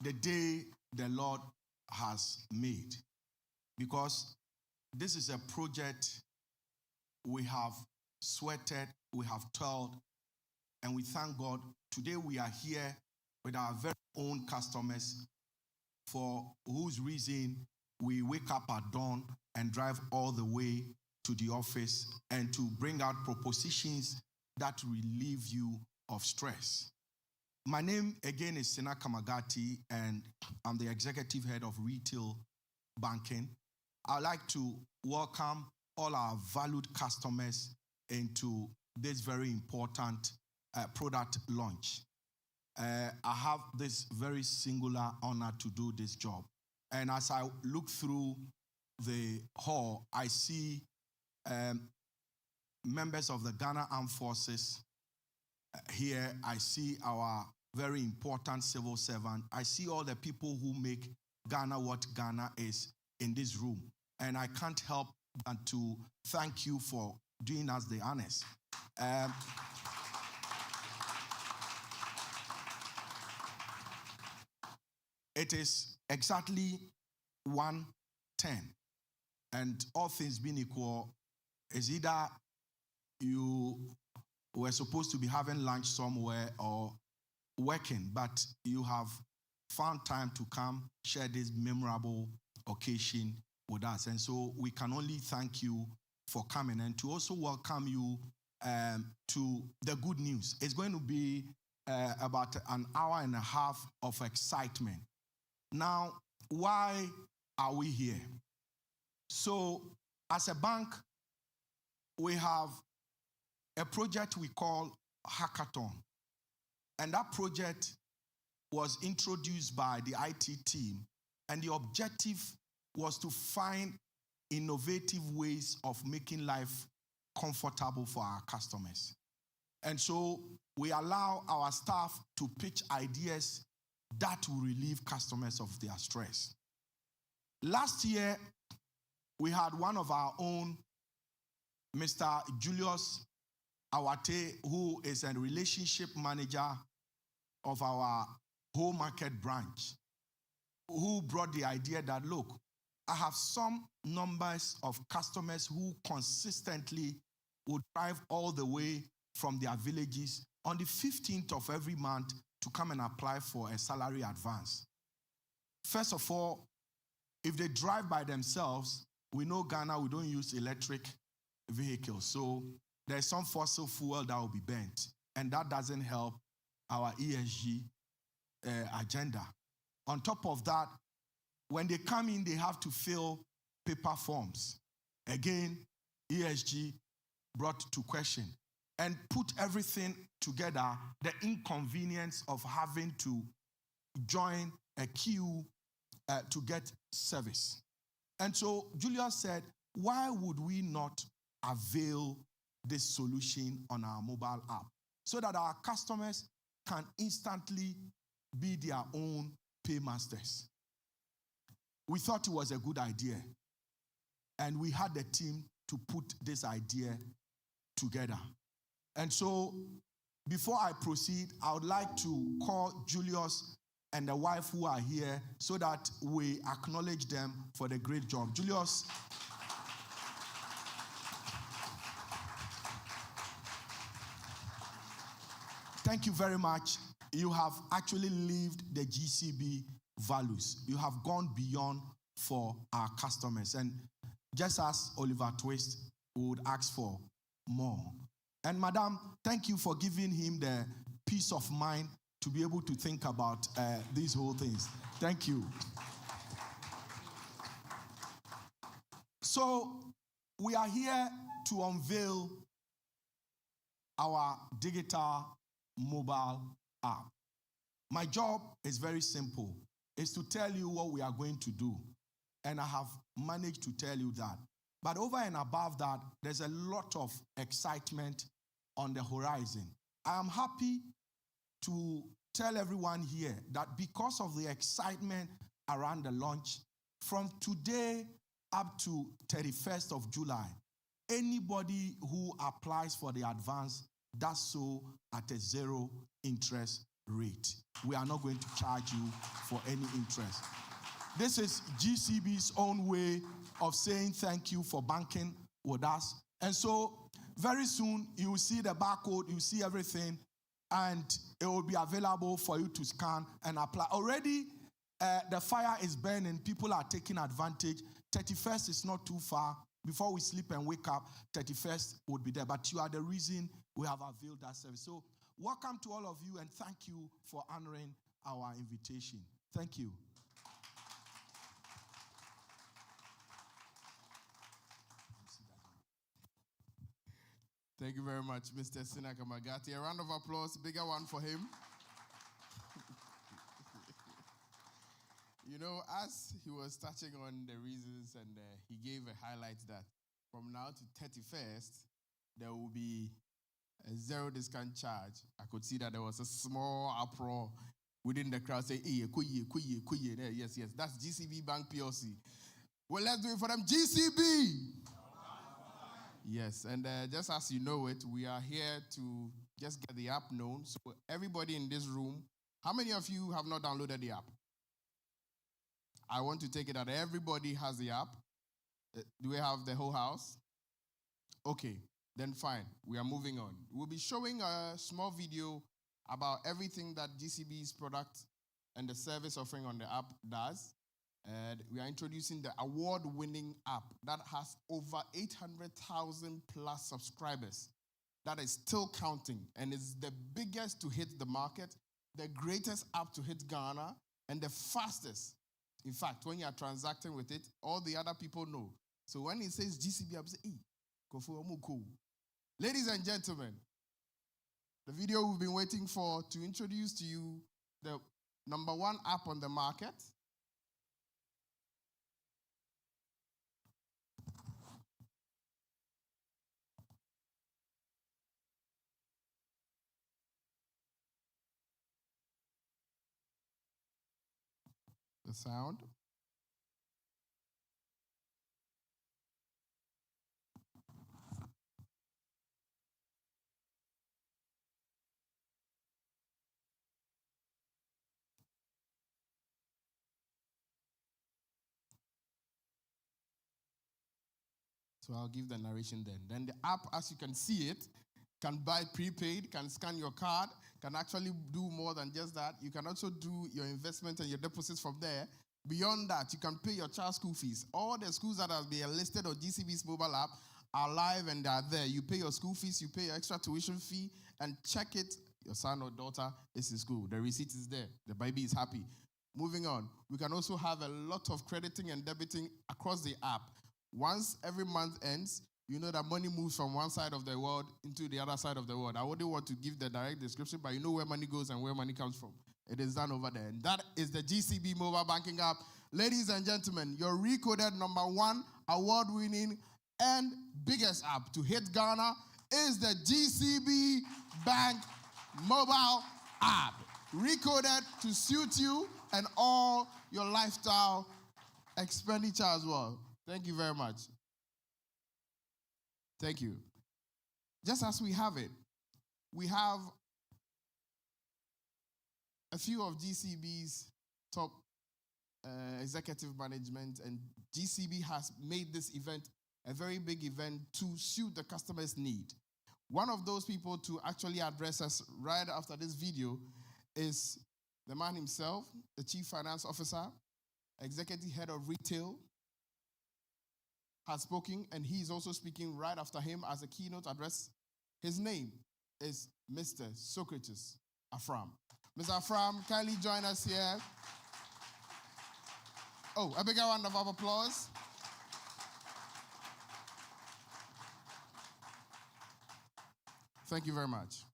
the day the Lord has made, because this is a project we have sweated, we have toiled, and we thank God. Today we are here with our very own customers, for whose reason we wake up at dawn and drive all the way to the office and to bring out propositions that relieve you of stress. My name again is Sina Kamagati, and I'm the executive head of retail banking. I'd like to welcome all our valued customers into this very important product launch. I have this very singular honor to do this job. And as I look through the hall, I see members of the Ghana Armed Forces here. I see our very important civil servant. I see all the people who make Ghana what Ghana is in this room. And I can't help but to thank you for doing us the honors. It is exactly 1:10, and all things being equal, is either you were supposed to be having lunch somewhere or working, but you have found time to come share this memorable occasion with us. And so we can only thank you for coming, and to also welcome you to the good news. It's going to be about an hour and a half of excitement. Now, why are we here? So, as a bank, we have a project we call Hackathon. And that project was introduced by the IT team. And the objective was to find innovative ways of making life comfortable for our customers. And so we allow our staff to pitch ideas that will relieve customers of their stress. Last year, we had one of our own, Mr. Julius Awate, who is a relationship manager of our whole market branch, who brought the idea that, look, I have some numbers of customers who consistently would drive all the way from their villages on the 15th of every month to come and apply for a salary advance. First of all, if they drive by themselves, we know Ghana, we don't use electric vehicles. So there's some fossil fuel that will be burnt, and that doesn't help our ESG agenda. On top of that, when they come in, they have to fill paper forms. Again, ESG brought to question. And put everything together, the inconvenience of having to join a queue to get service. And so Julius said, why would we not avail this solution on our mobile app so that our customers can instantly be their own paymasters? We thought it was a good idea, and we had the team to put this idea together. And so, before I proceed, I would like to call Julius and the wife who are here so that we acknowledge them for the great job. Julius. Thank you very much. You have actually lived the GCB values. You have gone beyond for our customers. And just as Oliver Twist would ask for more. And Madam, thank you for giving him the peace of mind to be able to think about these whole things. Thank you. So we are here to unveil our digital mobile app. My job is very simple. It's to tell you what we are going to do. And I have managed to tell you that. But over and above that, there's a lot of excitement on the horizon. I am happy to tell everyone here that because of the excitement around the launch, from today up to 31st of July, anybody who applies for the advance does so at a zero interest rate. We are not going to charge you for any interest. This is GCB's own way of saying thank you for banking with us. And so very soon you will see the barcode, you will see everything, and it will be available for you to scan and apply. Already the fire is burning, people are taking advantage. 31st is not too far. Before we sleep and wake up, 31st would be there. But you are the reason we have availed that service. So welcome to all of you, and thank you for honoring our invitation. Thank you. Thank you very much, Mr. Sinaka Magati. A round of applause, bigger one for him. You know, as he was touching on the reasons, and he gave a highlight that from now to 31st, there will be a zero discount charge. I could see that there was a small uproar within the crowd saying, hey, kuye. Yes, that's GCB Bank PLC. Well, let's do it for them. GCB! Yes, and just as you know it, we are here to just get the app known. So everybody in this room, how many of you have not downloaded the app? I want to take it that everybody has the app. Do we have the whole house? Okay, then fine. We are moving on. We'll be showing a small video about everything that GCB's product and the service offering on the app does. And we are introducing the award-winning app that has over 800,000 plus subscribers. That is still counting, and is the biggest to hit the market, the greatest app to hit Ghana, and the fastest. In fact, when you are transacting with it, all the other people know. So when it says GCB, I say, hey, cool. Ladies and gentlemen, the video we've been waiting for to introduce to you the number one app on the market. The sound. So I'll give the narration then. Then the app, as you can see it, can buy prepaid, can scan your card, can actually do more than just that. You can also do your investment and your deposits from there. Beyond that, you can pay your child's school fees. All the schools that have been listed on GCB's mobile app are live and they are there. You pay your school fees, you pay your extra tuition fee, and check it. Your son or daughter is in school. The receipt is there. The baby is happy. Moving on, we can also have a lot of crediting and debiting across the app. Once every month ends, you know that money moves from one side of the world into the other side of the world. I wouldn't want to give the direct description, but you know where money goes and where money comes from. It is done over there. And that is the GCB mobile banking app. Ladies and gentlemen, your recoded number one award-winning and biggest app to hit Ghana is the GCB Bank mobile app. Recoded to suit you and all your lifestyle expenditure as well. Thank you very much. Thank you. Just as we have it, we have a few of GCB's top executive management, and GCB has made this event a very big event to suit the customer's need. One of those people to actually address us right after this video is the man himself, the Chief Finance Officer, Executive Head of Retail, has spoken, and he is also speaking right after him as a keynote address. His name is Mr. Socrates Afram. Mr. Afram, kindly join us here. Oh, a bigger round of applause. Thank you very much.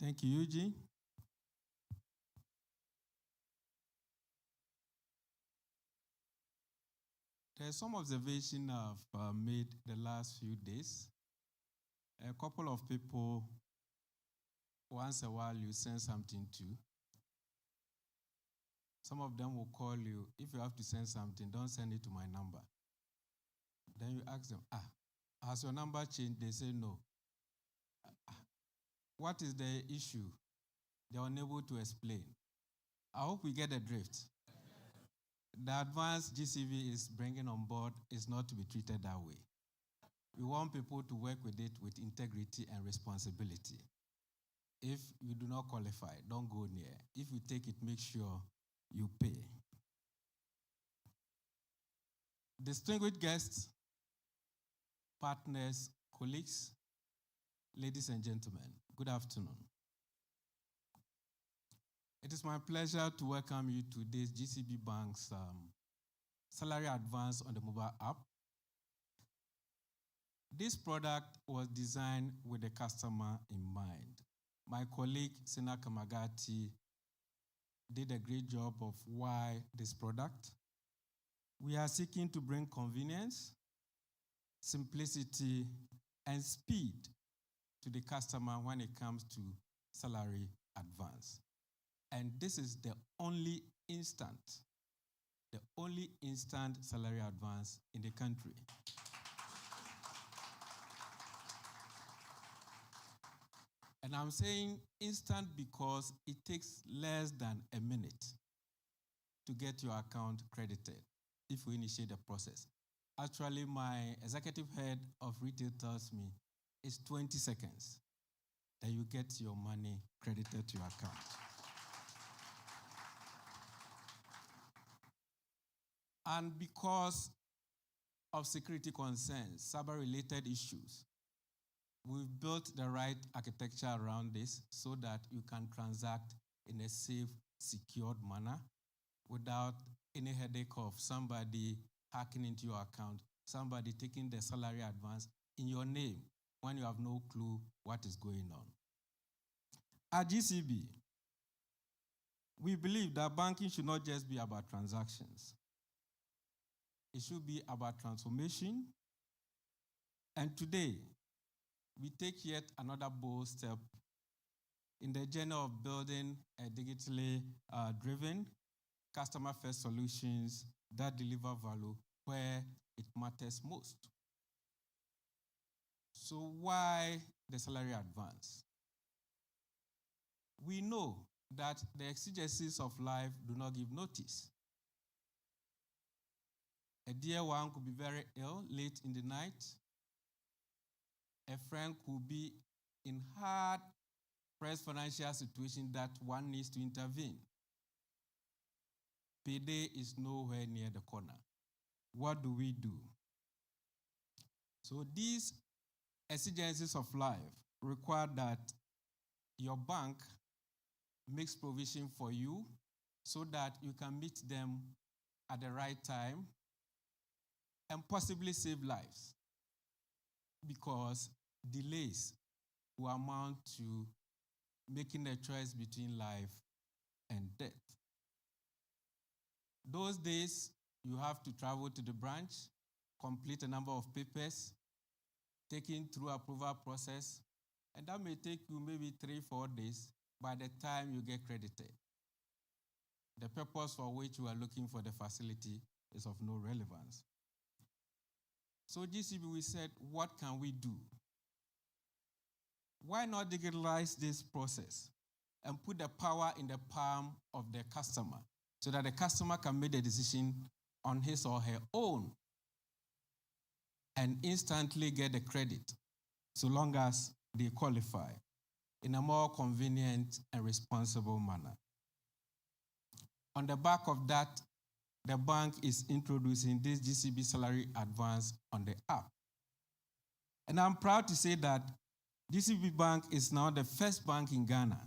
Thank you, Eugene. There's some observation I've made the last few days. A couple of people, once a while you send something to, Some of them will call you. If you have to send something, don't send it to my number. Then you ask them, has your number changed? They say no. What is the issue? They are unable to explain. I hope we get the drift. The advance GCB is bringing on board is not to be treated that way. We want people to work with it with integrity and responsibility. If you do not qualify, don't go near. If you take it, make sure you pay. Distinguished guests, partners, colleagues, ladies and gentlemen, good afternoon. It is my pleasure to welcome you to this GCB Bank's salary advance on the mobile app. This product was designed with the customer in mind. My colleague, Sina Kamagati, did a great job of why this product. We are seeking to bring convenience, simplicity, and speed to the customer when it comes to salary advance. And this is the only instant salary advance in the country. And I'm saying instant because it takes less than a minute to get your account credited if we initiate the process. Actually, my executive head of retail tells me it's 20 seconds that you get your money credited to your account. And because of security concerns, cyber-related issues, we've built the right architecture around this so that you can transact in a safe, secured manner without any headache of somebody hacking into your account, somebody taking the salary advance in your name when you have no clue what is going on. At GCB, we believe that banking should not just be about transactions. It should be about transformation. And today, we take yet another bold step in the journey of building a digitally driven, customer-first solutions that deliver value where it matters most. So why the salary advance? We know that the exigencies of life do not give notice. A dear one could be very ill late in the night. A friend could be in hard-pressed financial situation that one needs to intervene. Payday is nowhere near the corner. What do we do? So these exigencies of life require that your bank makes provision for you so that you can meet them at the right time and possibly save lives, because delays will amount to making a choice between life and death. Those days, you have to travel to the branch, complete a number of papers, taken through approval process, and that may take you maybe 3-4 days by the time you get credited. The purpose for which you are looking for the facility is of no relevance. So GCB, we said, what can we do? Why not digitalize this process and put the power in the palm of the customer so that the customer can make the decision on his or her own and instantly get the credit so long as they qualify in a more convenient and responsible manner. On the back of that, the bank is introducing this GCB salary advance on the app. And I'm proud to say that GCB Bank is now the first bank in Ghana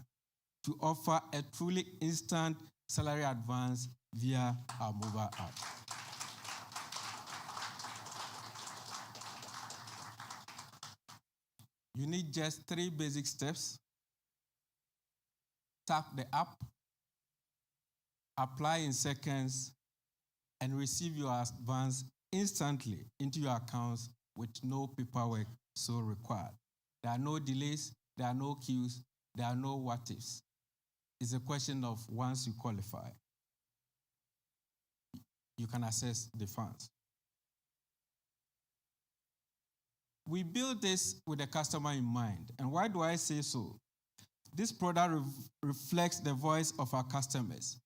to offer a truly instant salary advance via our mobile app. You need just 3 basic steps. Tap the app, apply in seconds, and receive your advance instantly into your accounts with no paperwork so required. There are no delays, there are no queues, there are no what-ifs. It's a question of once you qualify. you can access the funds. We build this with the customer in mind. And why do I say so? This product reflects the voice of our customers.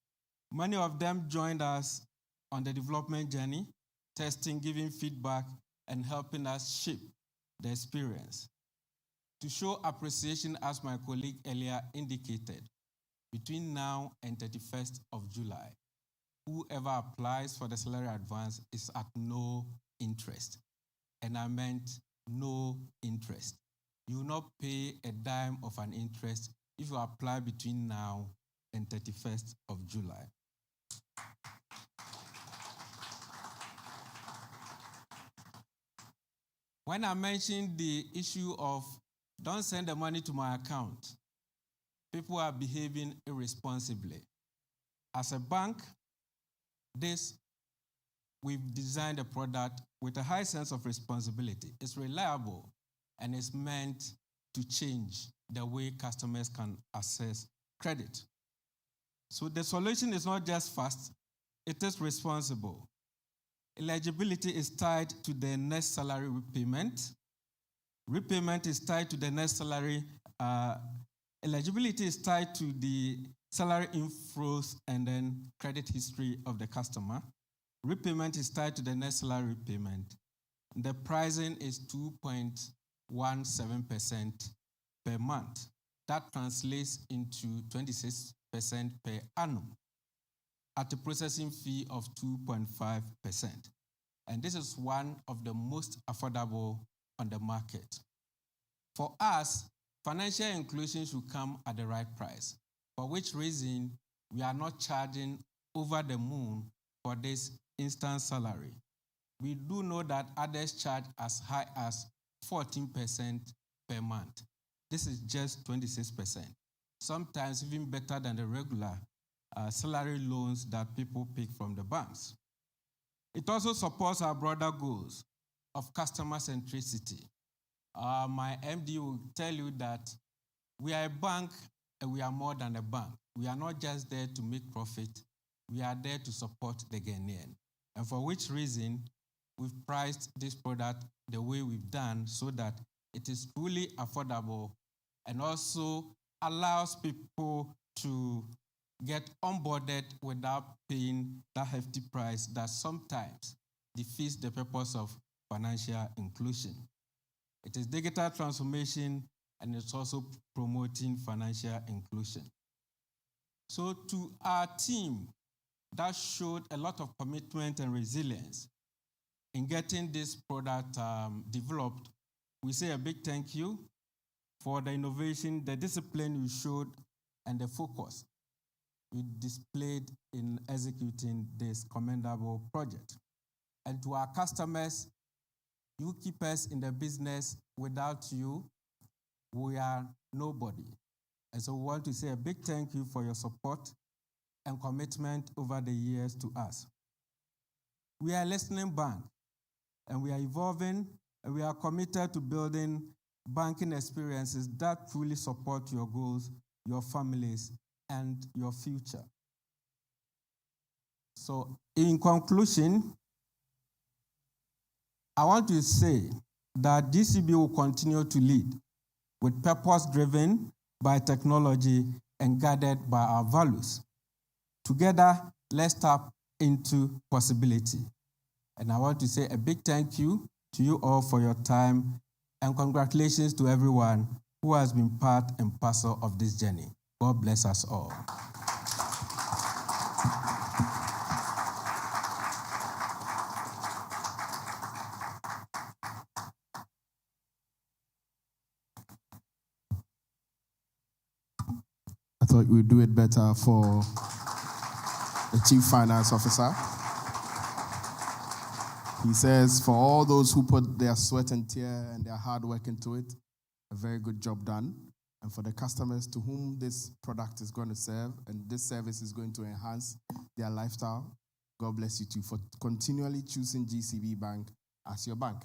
Many of them joined us on the development journey, testing, giving feedback, and helping us shape the experience. To show appreciation, as my colleague earlier indicated, between now and 31st of July, whoever applies for the salary advance is at no interest. And I meant no interest. You will not pay a dime of an interest if you apply between now and 31st of July. When I mentioned the issue of don't send the money to my account, people are behaving irresponsibly. As a bank, we've designed a product with a high sense of responsibility. It's reliable and it's meant to change the way customers can access credit. So the solution is not just fast, it is responsible. Eligibility is tied to the next salary repayment. Repayment is tied to the next salary. Eligibility is tied to the salary inflows and then credit history of the customer. Repayment is tied to the next salary repayment. The pricing is 2.17% per month. That translates into 26% per annum at a processing fee of 2.5%. And this is one of the most affordable on the market. For us, financial inclusion should come at the right price, for which reason we are not charging over the moon for this instant salary. We do know that others charge as high as 14% per month. This is just 26%. Sometimes even better than the regular salary loans that people pick from the banks. It also supports our broader goals of customer centricity. My MD will tell you that we are a bank and we are more than a bank. We are not just there to make profit, we are there to support the Ghanaian. And for which reason, we've priced this product the way we've done so that it is truly affordable and also allows people to get onboarded without paying that hefty price that sometimes defeats the purpose of financial inclusion. It is digital transformation and it's also promoting financial inclusion. So to our team that showed a lot of commitment and resilience in getting this product developed, we say a big thank you for the innovation, the discipline you showed, and the focus you displayed in executing this commendable project. And to our customers, you keep us in the business. Without you, we are nobody. And so we want to say a big thank you for your support and commitment over the years to us. We are a listening bank, and we are evolving, and we are committed to building banking experiences that truly support your goals, your families, and your future. So in conclusion, I want to say that GCB will continue to lead with purpose driven by technology and guided by our values. Together, let's tap into possibility. And I want to say a big thank you to you all for your time and congratulations to everyone who has been part and parcel of this journey. God bless us all. I thought we'd do it better for the Chief Finance Officer. He says, for all those who put their sweat and tear and their hard work into it, a very good job done. And for the customers to whom this product is going to serve and this service is going to enhance their lifestyle, God bless you too for continually choosing GCB Bank as your bank.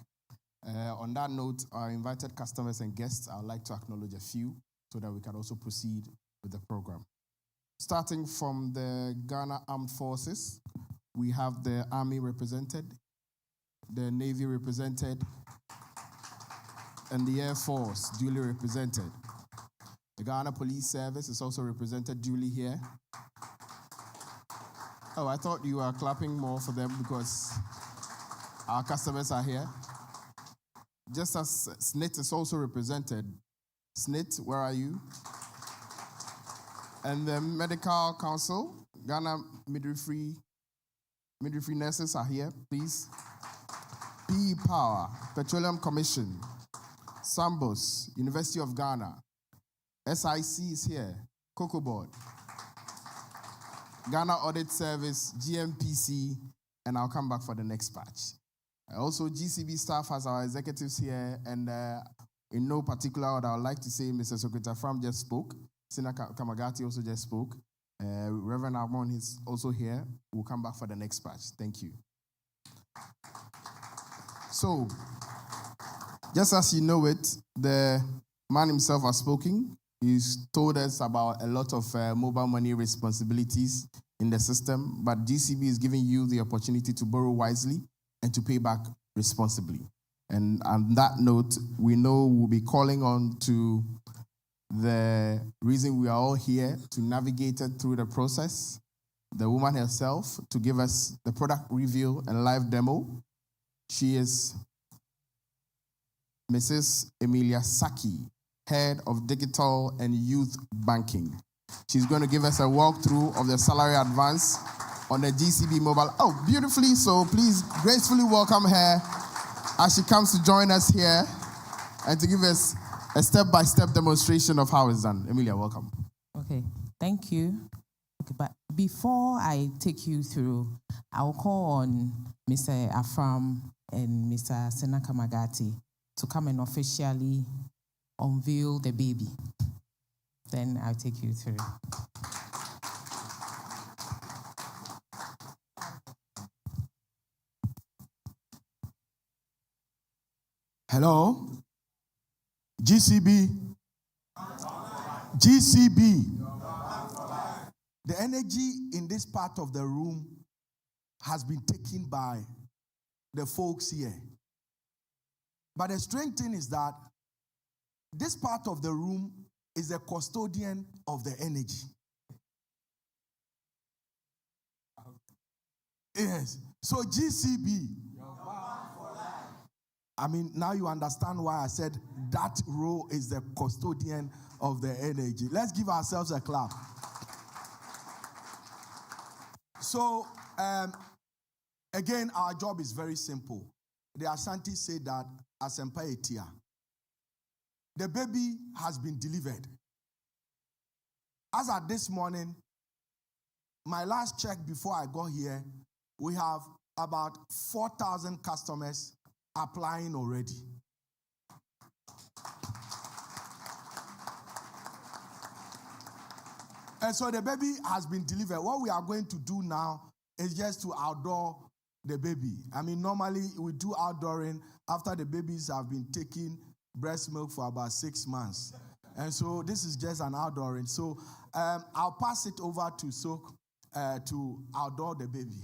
On that note, our invited customers and guests, I would like to acknowledge a few so that we can also proceed with the program. Starting from the Ghana Armed Forces, we have the Army represented, the Navy represented, and the Air Force duly represented. The Ghana Police Service is also represented duly here. Oh, I thought you were clapping more for them because our customers are here. Just as SNIT is also represented. SNIT, where are you? And the Medical Council, Ghana Midwifery nurses are here, please. PE Power, Petroleum Commission, Sambos, University of Ghana, SIC is here, Cocoa Board, Ghana Audit Service, GMPC, and I'll come back for the next batch. Also, GCB staff has our executives here, and in no particular order, I would like to say Mr. Secretary Fram just spoke. Sina Kamagati also just spoke. Reverend Armon is also here. We'll come back for the next batch. Thank you. So, just as you know it, the man himself has spoken. He's told us about a lot of mobile money responsibilities in the system, but GCB is giving you the opportunity to borrow wisely and to pay back responsibly. And on that note, we know we'll be calling on to the reason we are all here to navigate it through the process, the woman herself, to give us the product review and live demo. She is Mrs. Emilia Saki, Head of Digital and Youth Banking. She's going to give us a walkthrough of the salary advance on the GCB mobile. Oh, beautifully. So please gracefully welcome her as she comes to join us here and to give us a step-by-step demonstration of how it's done. Emilia, welcome. Okay, thank you. Okay, but before I take you through, I'll call on Mr. Afram and Mr. Sena Kamagati to come and officially unveil the baby. Then I'll take you through. Hello? GCB. GCB. The energy in this part of the room has been taken by the folks here. But the strange thing is that this part of the room is the custodian of the energy. Yes. So GCB. I mean, now you understand why I said that role is the custodian of the energy. Let's give ourselves a clap. So, again, our job is very simple. The Ashanti say that Asempa Etia. The baby has been delivered. As at this morning, my last check before I got here, we have about 4,000 customers applying already. And so the baby has been delivered. What we are going to do now is just to outdoor the baby. I mean, normally we do outdooring after the babies have been taking breast milk for about 6 months. And so this is just an outdooring. So I'll pass it over to Sok to outdoor the baby.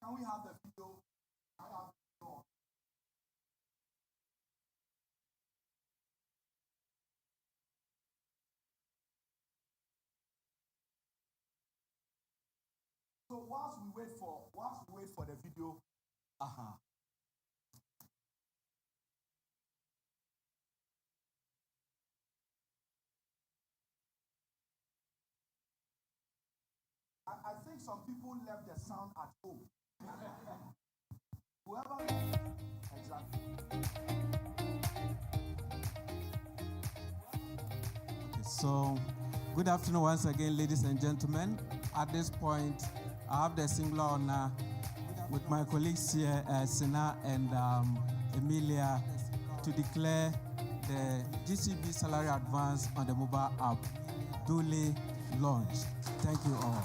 Can we have the video? So whilst we wait for the video, I think some people left the sound at home. Whoever, exactly. Okay, so good afternoon once again, ladies and gentlemen. At this point, I have the singular honor with my colleagues here, Sena and Emilia, to declare the GCB salary advance on the mobile app duly launched. Thank you all.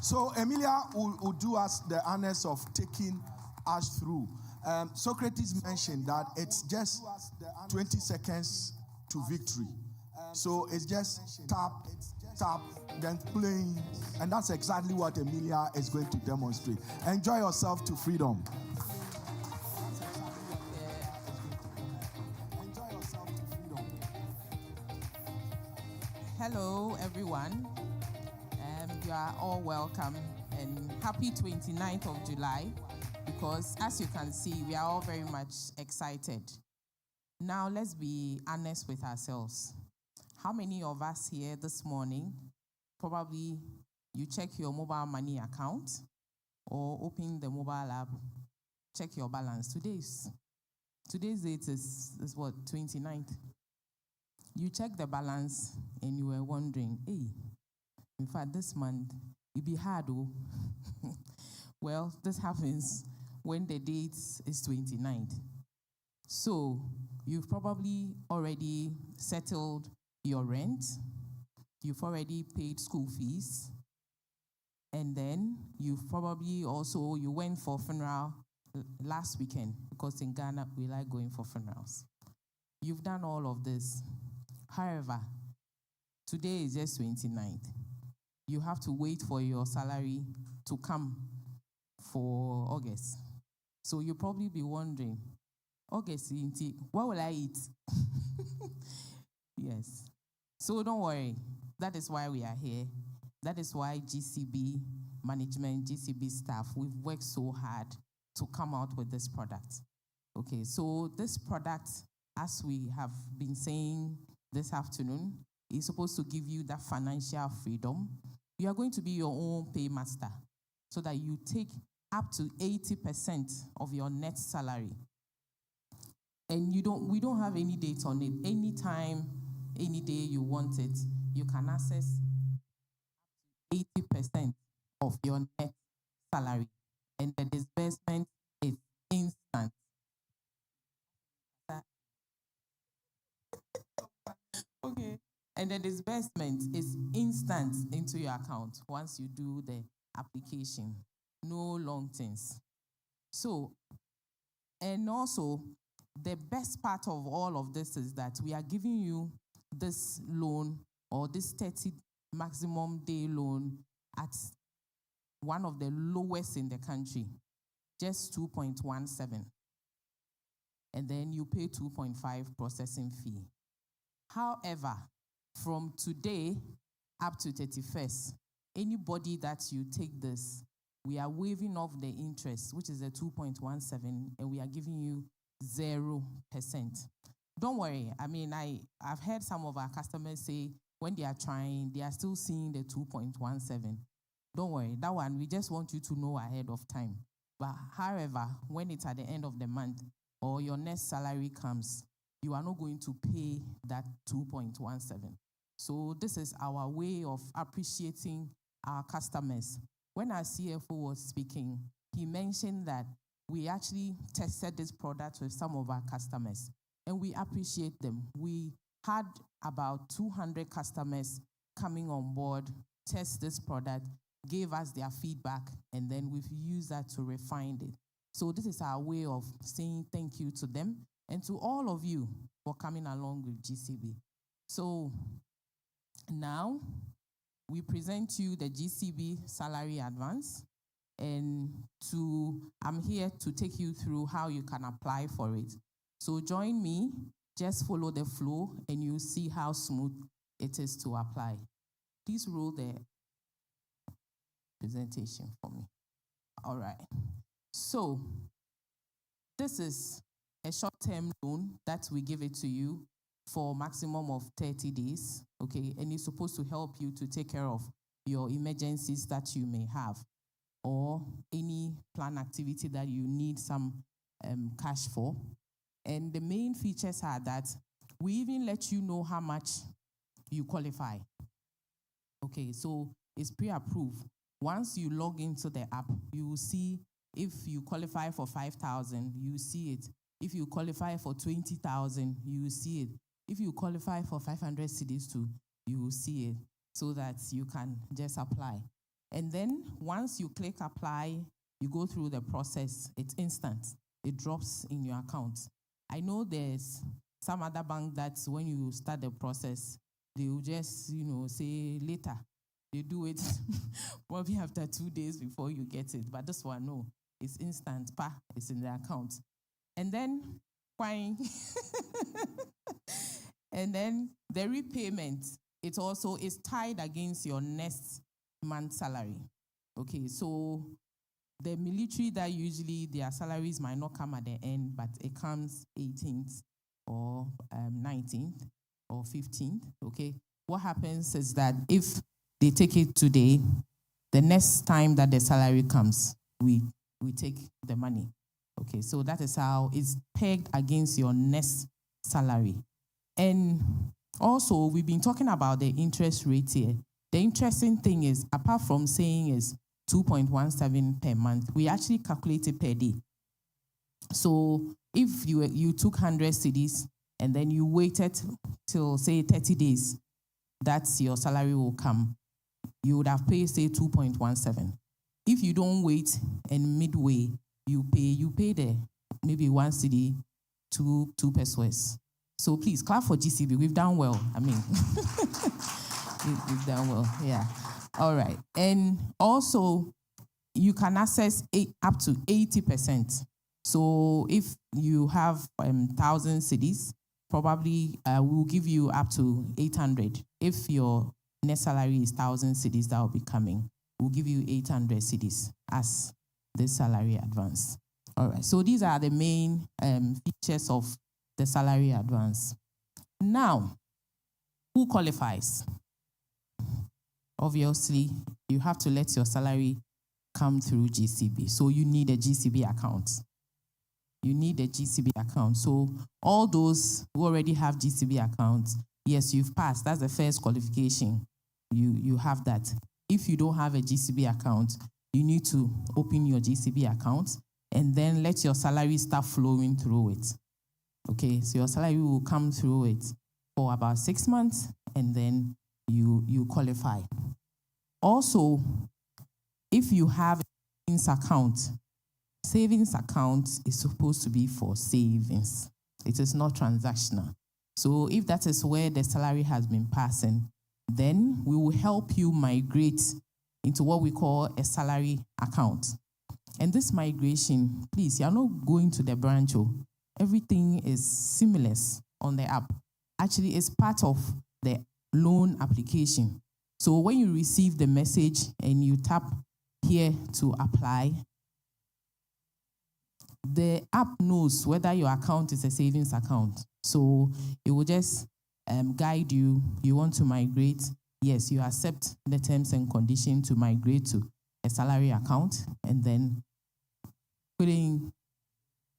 So Emilia will do us the honors of taking us through. Socrates mentioned that it's just 20 seconds to victory. So it's just tap, tap, then playing. And that's exactly what Emilia is going to demonstrate. Enjoy yourself to freedom. Hello, everyone. You are all welcome and happy 29th of July, because as you can see, we are all very much excited. Now, let's be honest with ourselves. How many of us here this morning, probably you check your mobile money account or open the mobile app, check your balance? Today's date is what, 29th? You check the balance and you were wondering, hey, in fact, this month, it be hard, oh. Well, this happens when the date is 29th. So, you've probably already settled your rent, you've already paid school fees, and then you've probably also, you went for funeral last weekend, because in Ghana, we like going for funerals. You've done all of this. However, today is just 29th. You have to wait for your salary to come for August. So you'll probably be wondering, August, what will I eat? Yes. So don't worry. That is why we are here. That is why GCB management, GCB staff, we've worked so hard to come out with this product. Okay, so this product, as we have been saying this afternoon, is supposed to give you that financial freedom. You are going to be your own paymaster, so that you take up to 80% of your net salary. And we don't have any date on it. Anytime, any day you want it, you can access 80% of your net salary. And the disbursement is instant. Okay. And the disbursement is instant into your account once you do the application. No long things. So, and also, the best part of all of this is that we are giving you this loan, or this 30 maximum day loan, at one of the lowest in the country, just 2.17. And then you pay 2.5 processing fee. However, from today up to 31st, anybody that you take this, we are waiving off the interest, which is a 2.17, and we are giving you 0%. Don't worry. I mean, I've heard some of our customers say when they are trying, they are still seeing the 2.17. Don't worry. That one, we just want you to know ahead of time. But however, when it's at the end of the month or your next salary comes, you are not going to pay that 2.17. So this is our way of appreciating our customers. When our CFO was speaking, he mentioned that we actually tested this product with some of our customers, and we appreciate them. We had about 200 customers coming on board, test this product, gave us their feedback, and then we've used that to refine it. So this is our way of saying thank you to them and to all of you for coming along with GCB. So now we present you the GCB salary advance, and I'm here to take you through how you can apply for it. So join me, just follow the flow, and you'll see how smooth it is to apply. Please roll the presentation for me. All right. So this is a short-term loan that we give it to you for a maximum of 30 days, okay? And it's supposed to help you to take care of your emergencies that you may have, or any planned activity that you need some cash for. And the main features are that we even let you know how much you qualify. Okay, so it's pre-approved. Once you log into the app, you will see if you qualify for 5,000, you will see it. If you qualify for 20,000, you will see it. If you qualify for 500 cedis too, you will see it, so that you can just apply. And then once you click apply, you go through the process. It's instant. It drops in your account. I know there's some other bank that when you start the process, they will just, say later. They do it probably after 2 days before you get it. But this one, no, it's instant. It's in the account. And then, fine. And then the repayment, it also is tied against your next month's salary. Okay, so the military that usually their salaries might not come at the end, but it comes 18th or 19th or 15th, okay? What happens is that if they take it today, the next time that the salary comes, we take the money. Okay, so that is how it's pegged against your next salary. And also, we've been talking about the interest rate here. The interesting thing is, apart from saying is 2.17 per month, we actually calculate it per day. So if you took 100 cedis and then you waited till, say, 30 days, that's your salary will come, you would have paid, say, 2.17. If you don't wait and midway, you pay the maybe 1 cedi, 2 pesos. So please, clap for GCB. We've done well. I mean, we've done well. Yeah. All right. And also, you can access up to 80%. So if you have 1,000 cedis, probably we'll give you up to 800. If your net salary is 1,000 cedis, that will be coming. We'll give you 800 cedis as the salary advance. All right. So these are the main features of the salary advance. Now, who qualifies? Obviously, you have to let your salary come through GCB. So you need a GCB account. You need a GCB account. So all those who already have GCB accounts, yes, you've passed. That's the first qualification. You have that. If you don't have a GCB account, you need to open your GCB account and then let your salary start flowing through it. Okay, so your salary will come through it for about 6 months, and then you qualify. Also, if you have a savings account is supposed to be for savings. It is not transactional. So if that is where the salary has been passing, then we will help you migrate into what we call a salary account. And this migration, please, you're not going to the branch. Everything is seamless on the app. Actually, it's part of the loan application. So when you receive the message and you tap here to apply, the app knows whether your account is a savings account. So it will just guide you. You want to migrate. Yes, you accept the terms and conditions to migrate to a salary account, and then putting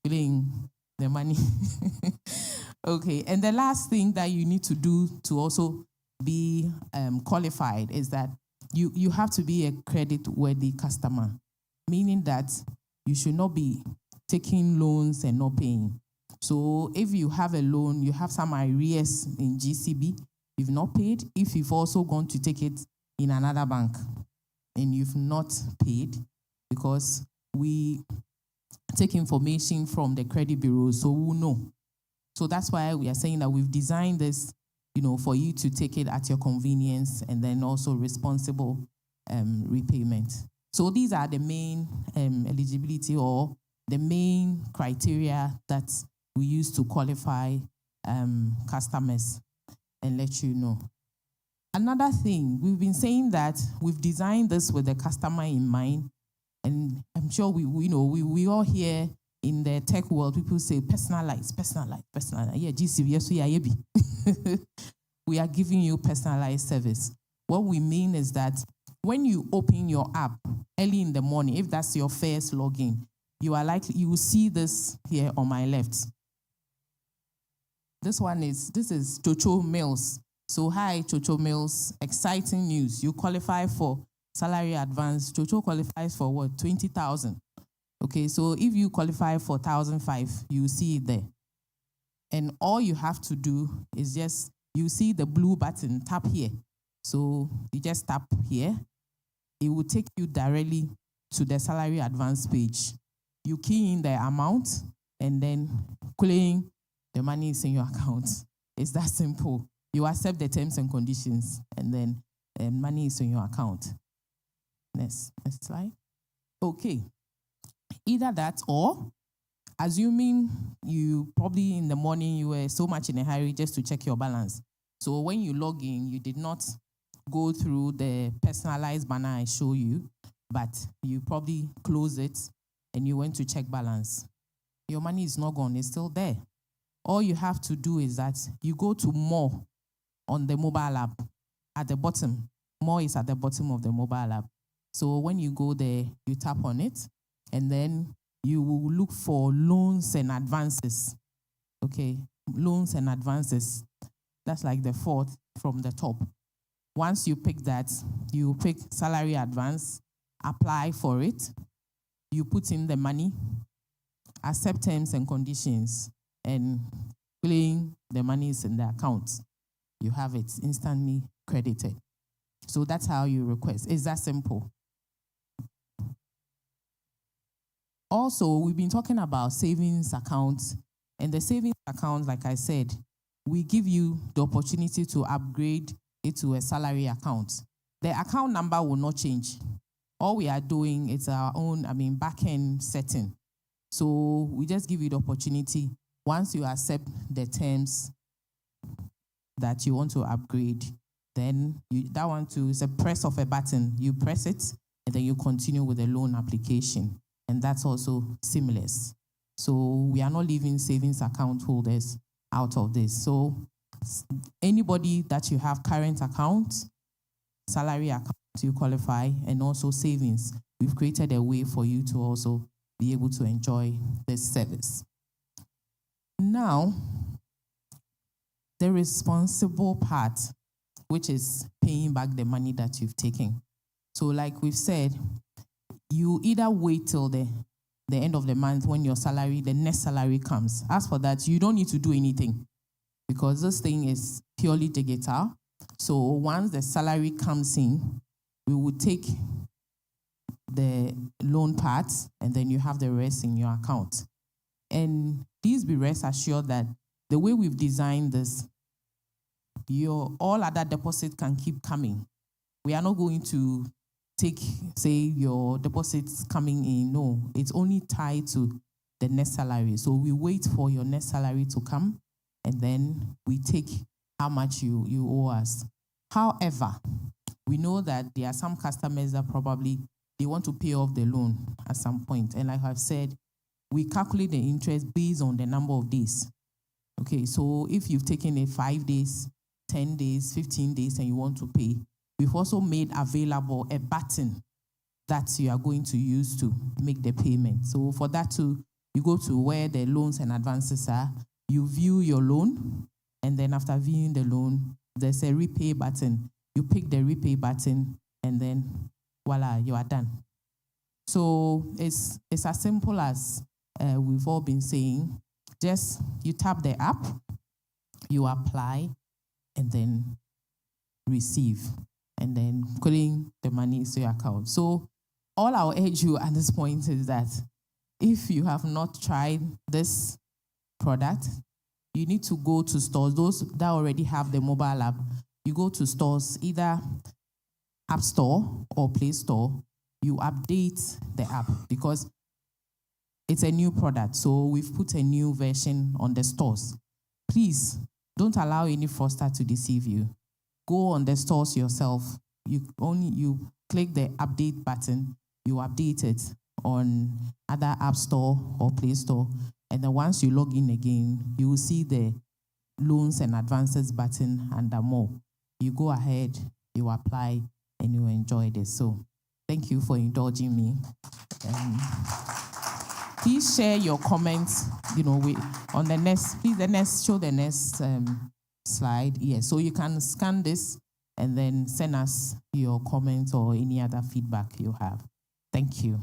the money. Okay, and the last thing that you need to do to also be qualified is that you have to be a credit-worthy customer, meaning that you should not be taking loans and not paying. So if you have a loan, you have some arrears in GCB, you've not paid. If you've also gone to take it in another bank and you've not paid, because we take information from the credit bureau, so we'll know. So that's why we are saying that we've designed this, for you to take it at your convenience, and then also responsible repayment. So these are the main eligibility or the main criteria that we use to qualify customers and let you know. Another thing, we've been saying that we've designed this with the customer in mind, and I'm sure we all hear in the tech world, people say personalize. Yeah, GCB, yes, we are. We are giving you personalized service. What we mean is that when you open your app early in the morning, if that's your first login, you will see this here on my left. This is Chocho Mills. So hi, Chocho Mills, exciting news. You qualify for salary advance, Jojo qualifies for what? 20,000. Okay, so if you qualify for 1,005, you see it there. And all you have to do is just, you see the blue button, tap here. So you just tap here. It will take you directly to the salary advance page. You key in the amount and then claim the money is in your account. It's that simple. You accept the terms and conditions and then money is in your account. Next slide. Okay. Either that or, assuming you probably in the morning you were so much in a hurry just to check your balance. So when you log in, you did not go through the personalized banner I show you, but you probably close it and you went to check balance. Your money is not gone, it's still there. All you have to do is that you go to More on the mobile app at the bottom. More is at the bottom of the mobile app. So when you go there, you tap on it, and then you will look for loans and advances. Okay, loans and advances. That's like the fourth from the top. Once you pick that, you pick salary advance, apply for it, you put in the money, accept terms and conditions, and claim the money is in the account. You have it instantly credited. So that's how you request. It's that simple. Also, we've been talking about savings accounts. And the savings account, like I said, we give you the opportunity to upgrade it to a salary account. The account number will not change. All we are doing is our own, back-end setting. So we just give you the opportunity. Once you accept the terms that you want to upgrade, then that one too is a press of a button. You press it, and then you continue with the loan application. And that's also seamless. So we are not leaving savings account holders out of this. So anybody that you have current account, salary account, you qualify, and also savings, we've created a way for you to also be able to enjoy this service. Now, the responsible part, which is paying back the money that you've taken. So like we've said, you either wait till the end of the month when your salary, the next salary comes. As for that, you don't need to do anything because this thing is purely digital. So once the salary comes in, we will take the loan part and then you have the rest in your account. And please be rest assured that the way we've designed this, your all other deposits can keep coming. We are not going to take, say, your deposits coming in. No, it's only tied to the next salary. So we wait for your next salary to come, and then we take how much you owe us. However, we know that there are some customers that probably they want to pay off the loan at some point. And like I've said, we calculate the interest based on the number of days. Okay, so if you've taken it 5 days, 10 days, 15 days, and you want to pay, we've also made available a button that you are going to use to make the payment. So for that too, you go to where the loans and advances are, you view your loan, and then after viewing the loan, there's a repay button. You pick the repay button, and then voila, you are done. So it's as simple as we've all been saying. Just you tap the app, you apply, and then receive, and then putting the money into your account. So all I'll urge you at this point is that if you have not tried this product, you need to go to stores. Those that already have the mobile app, you go to stores, either App Store or Play Store, you update the app because it's a new product. So we've put a new version on the stores. Please don't allow any fraudster to deceive you. Go on the stores yourself. You click the update button, you update it on either App Store or Play Store. And then once you log in again, you will see the loans and advances button under more. You go ahead, you apply, and you enjoy this. So thank you for indulging me. Please share your comments, on the next, please show the next slide. Yes, so you can scan this and then send us your comments or any other feedback you have. Thank you.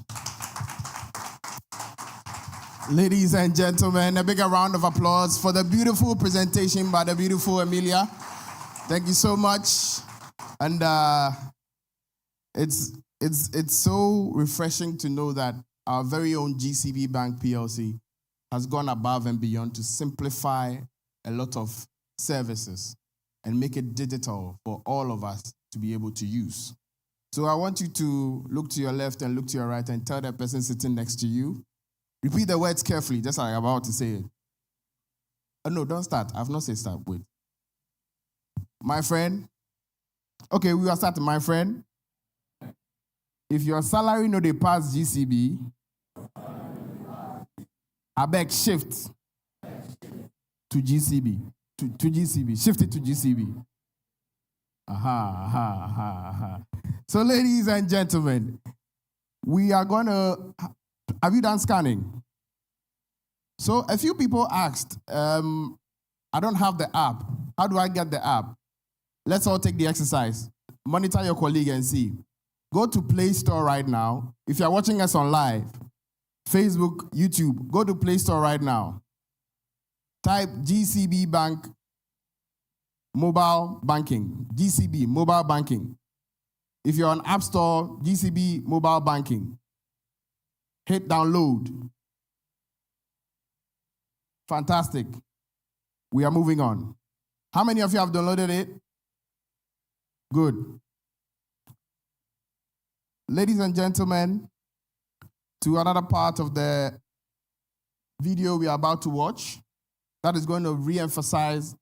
Ladies and gentlemen, a bigger round of applause for the beautiful presentation by the beautiful Emilia. Thank you so much. And it's so refreshing to know that our very own GCB Bank PLC has gone above and beyond to simplify a lot of services and make it digital for all of us to be able to use. So I want you to look to your left and look to your right and tell the person sitting next to you. Repeat the words carefully, just like I'm about to say it. No, don't start. I've not said start. Wait. My friend. Okay, we will start. My friend. If your salary no dey pass GCB, I beg shift to GCB. To GCB. Shift it to GCB. Aha. So, ladies and gentlemen, we are going to... Have you done scanning? So a few people asked, I don't have the app. How do I get the app? Let's all take the exercise. Monitor your colleague and see. Go to Play Store right now. If you're watching us on live, Facebook, YouTube, go to Play Store right now. Type GCB Bank Mobile Banking. GCB Mobile Banking. If you're on App Store, GCB Mobile Banking. Hit download. Fantastic. We are moving on. How many of you have downloaded it? Good. Ladies and gentlemen, to another part of the video we are about to watch, that is going to re-emphasize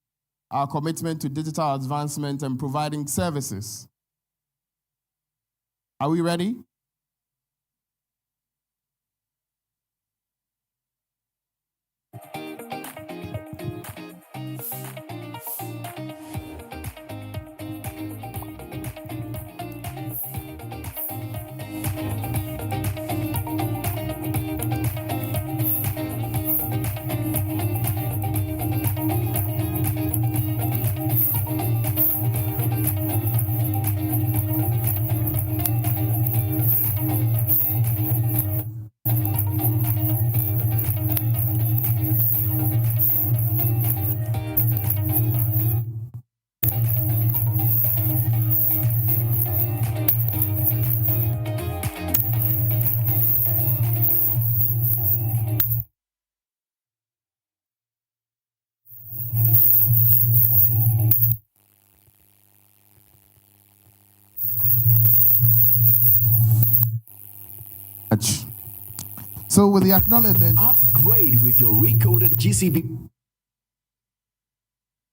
our commitment to digital advancement and providing services. Are we ready? So with the acknowledgement, upgrade with your recoded GCB.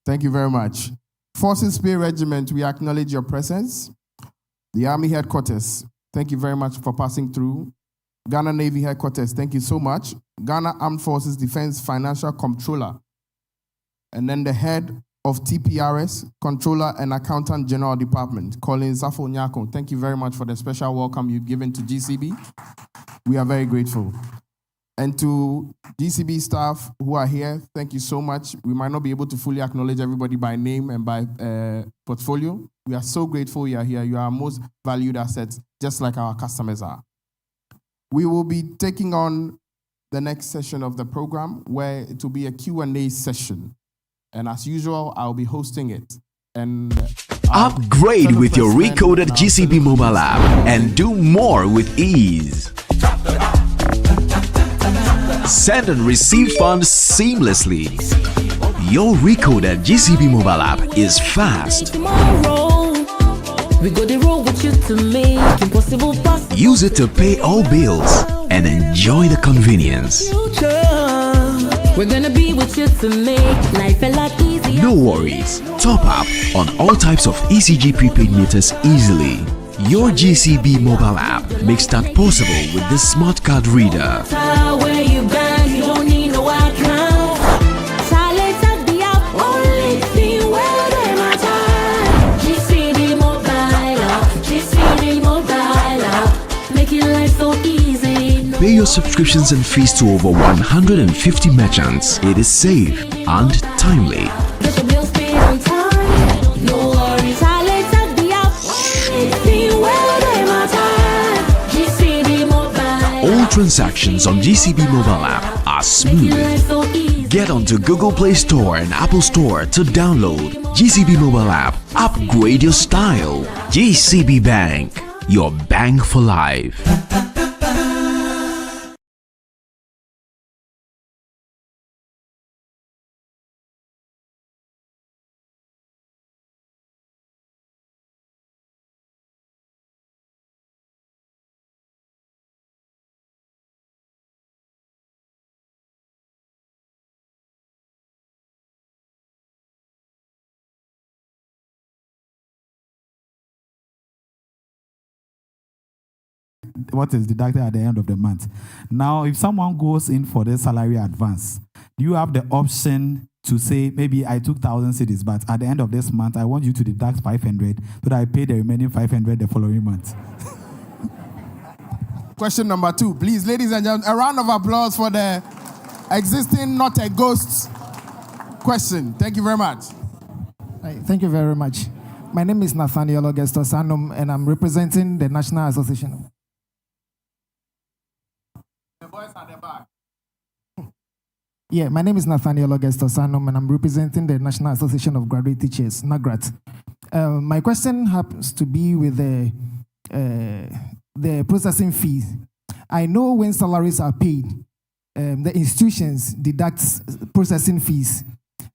Thank you very much. Forces Spear Regiment, we acknowledge your presence. The Army Headquarters, thank you very much for passing through. Ghana Navy Headquarters, thank you so much. Ghana Armed Forces Defense Financial Controller. And then the head of TPRS, Controller and Accountant General Department, Colin Zafo Nyako. Thank you very much for the special welcome you've given to GCB. We are very grateful. And to GCB staff who are here, thank you so much. We might not be able to fully acknowledge everybody by name and by portfolio. We are so grateful you are here. You are our most valued assets, just like our customers are. We will be taking on the next session of the program, where it will be a Q&A session. And as usual, I'll be hosting it. And upgrade with your recoded GCB mobile app and do more with ease. Send and receive funds seamlessly. Your recoded GCB mobile app is fast. We go the road with you to make impossible possible. Use it to pay all bills and enjoy the convenience. We're gonna be with you to make life a lot easier. No worries. Top up on all types of ECG prepaid meters easily. Your GCB mobile app makes that possible with this smart card reader. Where you bank, you don't need no account. Silence at the app, only see where they matter. GCB mobile app, GCB mobile app, making life so easy. Pay your subscriptions and fees to over 150 merchants. It is safe and timely. Get your bills paid on time. No worries. Silence at transactions on GCB mobile app are smooth. Get onto Google Play Store and Apple Store to download GCB mobile app. Upgrade your style. GCB Bank, your bank for life. What is deducted at the end of the month. Now, if someone goes in for the salary advance, do you have the option to say, maybe I took 1,000 cedis, but at the end of this month, I want you to deduct 500 so that I pay the remaining 500 the following month? Question number 2, please, ladies and gentlemen, a round of applause for the existing not a ghost question. Thank you very much. Thank you very much. My name is Nathaniel Augustus Anum, and I'm representing the National Association. The boys at the back. Yeah, my name is Nathaniel Augustus Anum, and I'm representing the National Association of Graduate Teachers, NAGRAT. My question happens to be with the processing fees. I know when salaries are paid, the institutions deduct processing fees.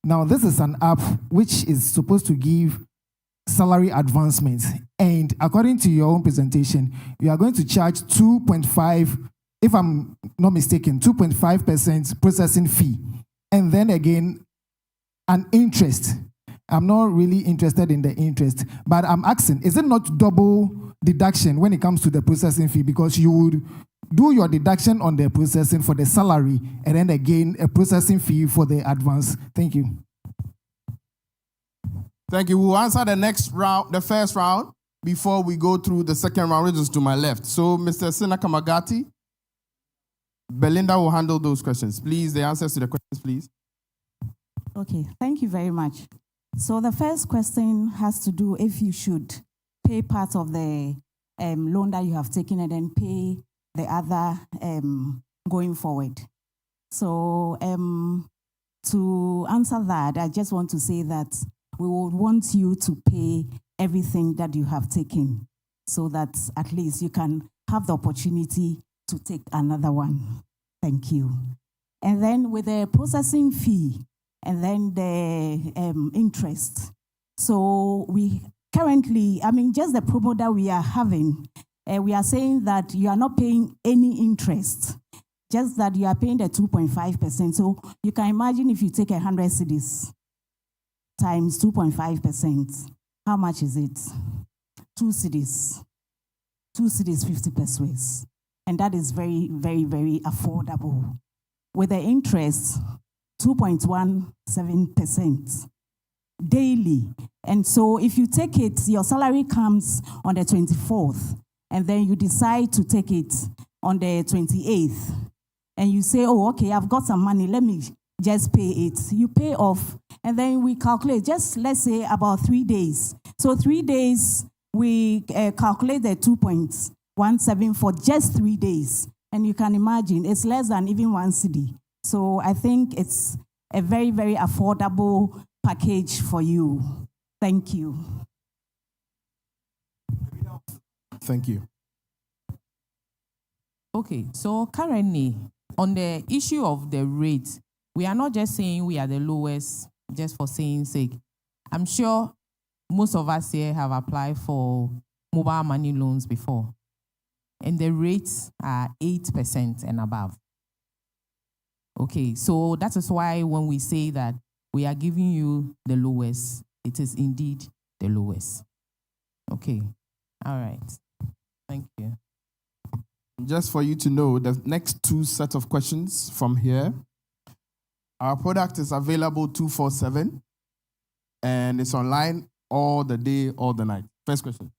Now, this is an app which is supposed to give salary advancements. And according to your own presentation, you are going to charge 2.5, if I'm not mistaken, 2.5% processing fee. And then again, an interest. I'm not really interested in the interest, but I'm asking, is it not double deduction when it comes to the processing fee? Because you would do your deduction on the processing for the salary, and then again, a processing fee for the advance. Thank you. Thank you. We'll answer the next round, the first round, before we go through the second round, which is to my left. So, Mr. Senaka Magati, Belinda will handle those questions. Please, the answers to the questions, please. Okay, thank you very much. So the first question has to do if you should pay part of the loan that you have taken and then pay the other going forward. So to answer that, I just want to say that we would want you to pay everything that you have taken so that at least you can have the opportunity to take another one. Thank you. And then with the processing fee and then the interest. So we currently, just the promo that we are having, we are saying that you are not paying any interest, just that you are paying the 2.5%. So you can imagine if you take 100 cedis times 2.5%, how much is it? 2 cedis. 2 cedis, 50 pesos. And that is very, very, very affordable. With the interest, 2.17% daily. And so if you take it, your salary comes on the 24th, and then you decide to take it on the 28th. And you say, oh, okay, I've got some money, let me just pay it. You pay off, and then we calculate, just let's say about 3 days. So 3 days, we calculate the 2.17 for just 3 days. And you can imagine, it's less than even 1 cedi. So I think it's a very, very affordable package for you. Thank you. Thank you. Okay, so currently, on the issue of the rate, we are not just saying we are the lowest just for saying sake. I'm sure most of us here have applied for mobile money loans before, and the rates are 8% and above. Okay, so that is why when we say that we are giving you the lowest, it is indeed the lowest. Okay, all right. Thank you. Just for you to know, the next 2 sets of questions from here. Our product is available 24/7, and it's online all the day, all the night. First question.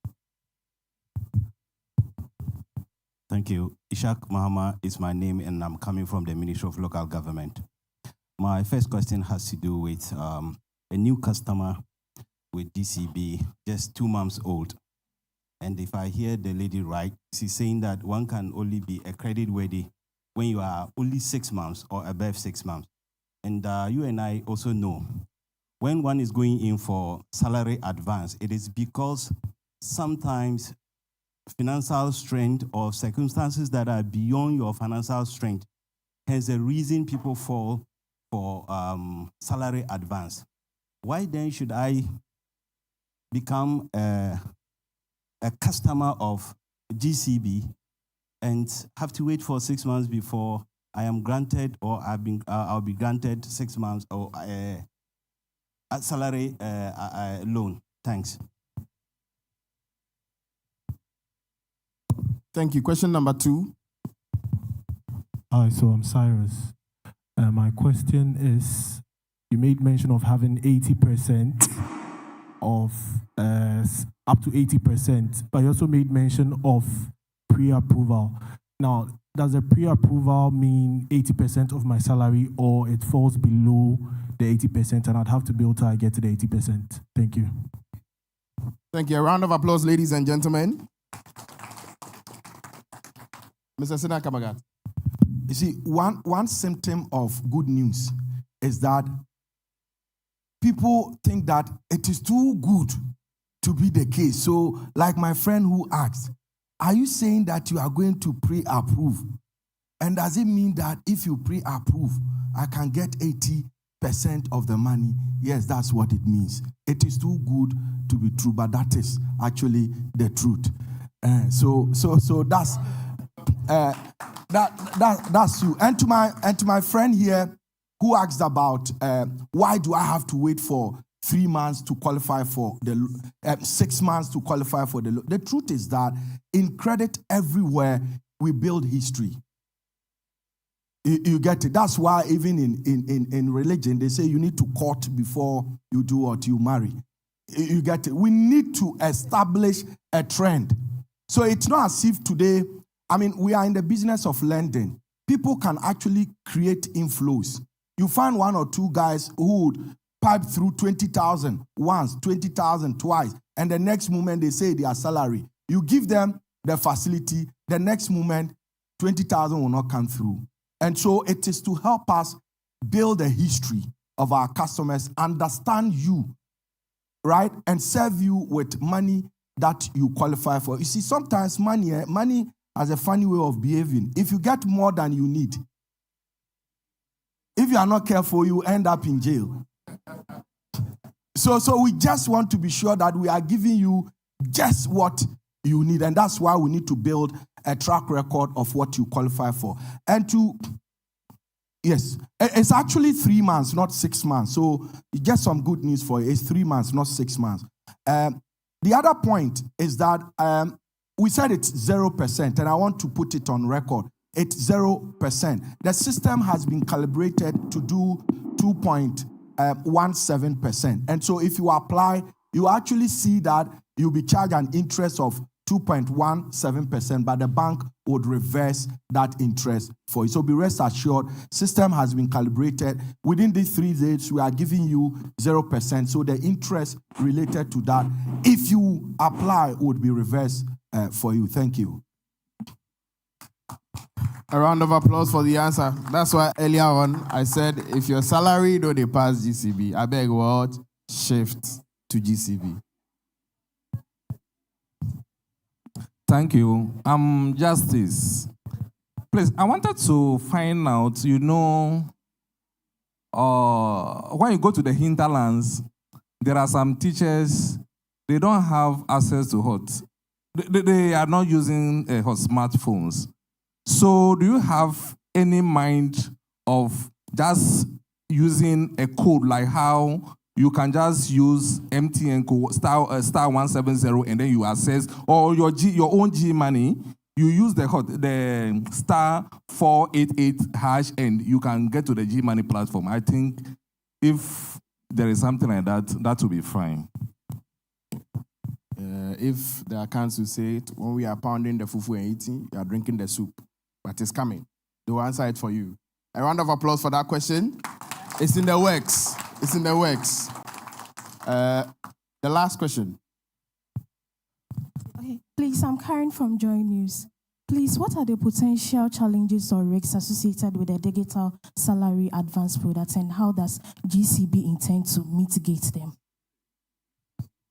Thank you. Ishak Mahama is my name, and I'm coming from the Ministry of Local Government. My first question has to do with a new customer with DCB, just 2 months old. And if I hear the lady right, she's saying that one can only be a credit-worthy when you are only 6 months or above 6 months. And you and I also know when one is going in for salary advance, it is because sometimes financial strength or circumstances that are beyond your financial strength has a reason people fall for salary advance. Why then should I become a customer of GCB and have to wait for 6 months before I am granted, or I'll be granted 6 months or a salary loan? Thanks. Thank you. Question number 2. Hi, so I'm Cyrus. My question is, you made mention of having 80% of, up to 80%, but you also made mention of pre-approval. Now, does the pre-approval mean 80% of my salary, or it falls below the 80% and I'd have to build till I get to the 80%? Thank you. Thank you. A round of applause, ladies and gentlemen. Mr. Senna Kamagat. You see, one symptom of good news is that people think that it is too good to be the case. So, like my friend who asked, are you saying that you are going to pre-approve? And does it mean that if you pre-approve, I can get 80% of the money? Yes, that's what it means. It is too good to be true, but that is actually the truth. So that's that's you. And to my friend here who asked about why do I have to wait for 3 months to qualify for the 6 months to qualify for the truth is that in credit everywhere we build history. You get it. That's why even in religion they say you need to court before you do what you marry. You get it. We need to establish a trend. So it's not as if today, I mean, we are in the business of lending. People can actually create inflows. You find 1 or 2 guys who would pipe through 20,000 once, 20,000 twice, and the next moment they say their salary. You give them the facility, the next moment 20,000 will not come through. And so it is to help us build a history of our customers, understand you, right, and serve you with money that you qualify for. You see, sometimes money has a funny way of behaving. If you get more than you need, if you are not careful, you end up in jail. So we just want to be sure that we are giving you just what you need. And that's why we need to build a track record of what you qualify for. And yes, it's actually 3 months, not 6 months. So you get some good news for you. It's 3 months, not 6 months. The other point is that we said it's 0%, and I want to put it on record. It's 0%. The system has been calibrated to do 2.17%. And so if you apply, you actually see that you'll be charged an interest of 2.17%, but the bank would reverse that interest for you. So be rest assured, system has been calibrated. Within these 3 days, we are giving you 0%. So the interest related to that, if you apply, would be reversed for you. Thank you. A round of applause for the answer. That's why earlier on I said, if your salary don't they pass GCB, I beg what? Shift to GCB. Thank you. Justice. Please, I wanted to find out, when you go to the hinterlands, there are some teachers, they don't have access to hot. They are not using hot smartphones. So do you have any mind of just using a code like how you can just use MTN code star 170 and then you access, or your own G money, you use the star 488 hash and you can get to the G money platform. I think if there is something like that, that will be fine. If the accounts will say it, when we are pounding the fufu and eating, you are drinking the soup. But it's coming. They will answer it for you. A round of applause for that question. It's in the works. It's in the works. The last question. Okay, please, I'm Karen from Joy News. Please, what are the potential challenges or risks associated with the digital salary advance product, and how does GCB intend to mitigate them?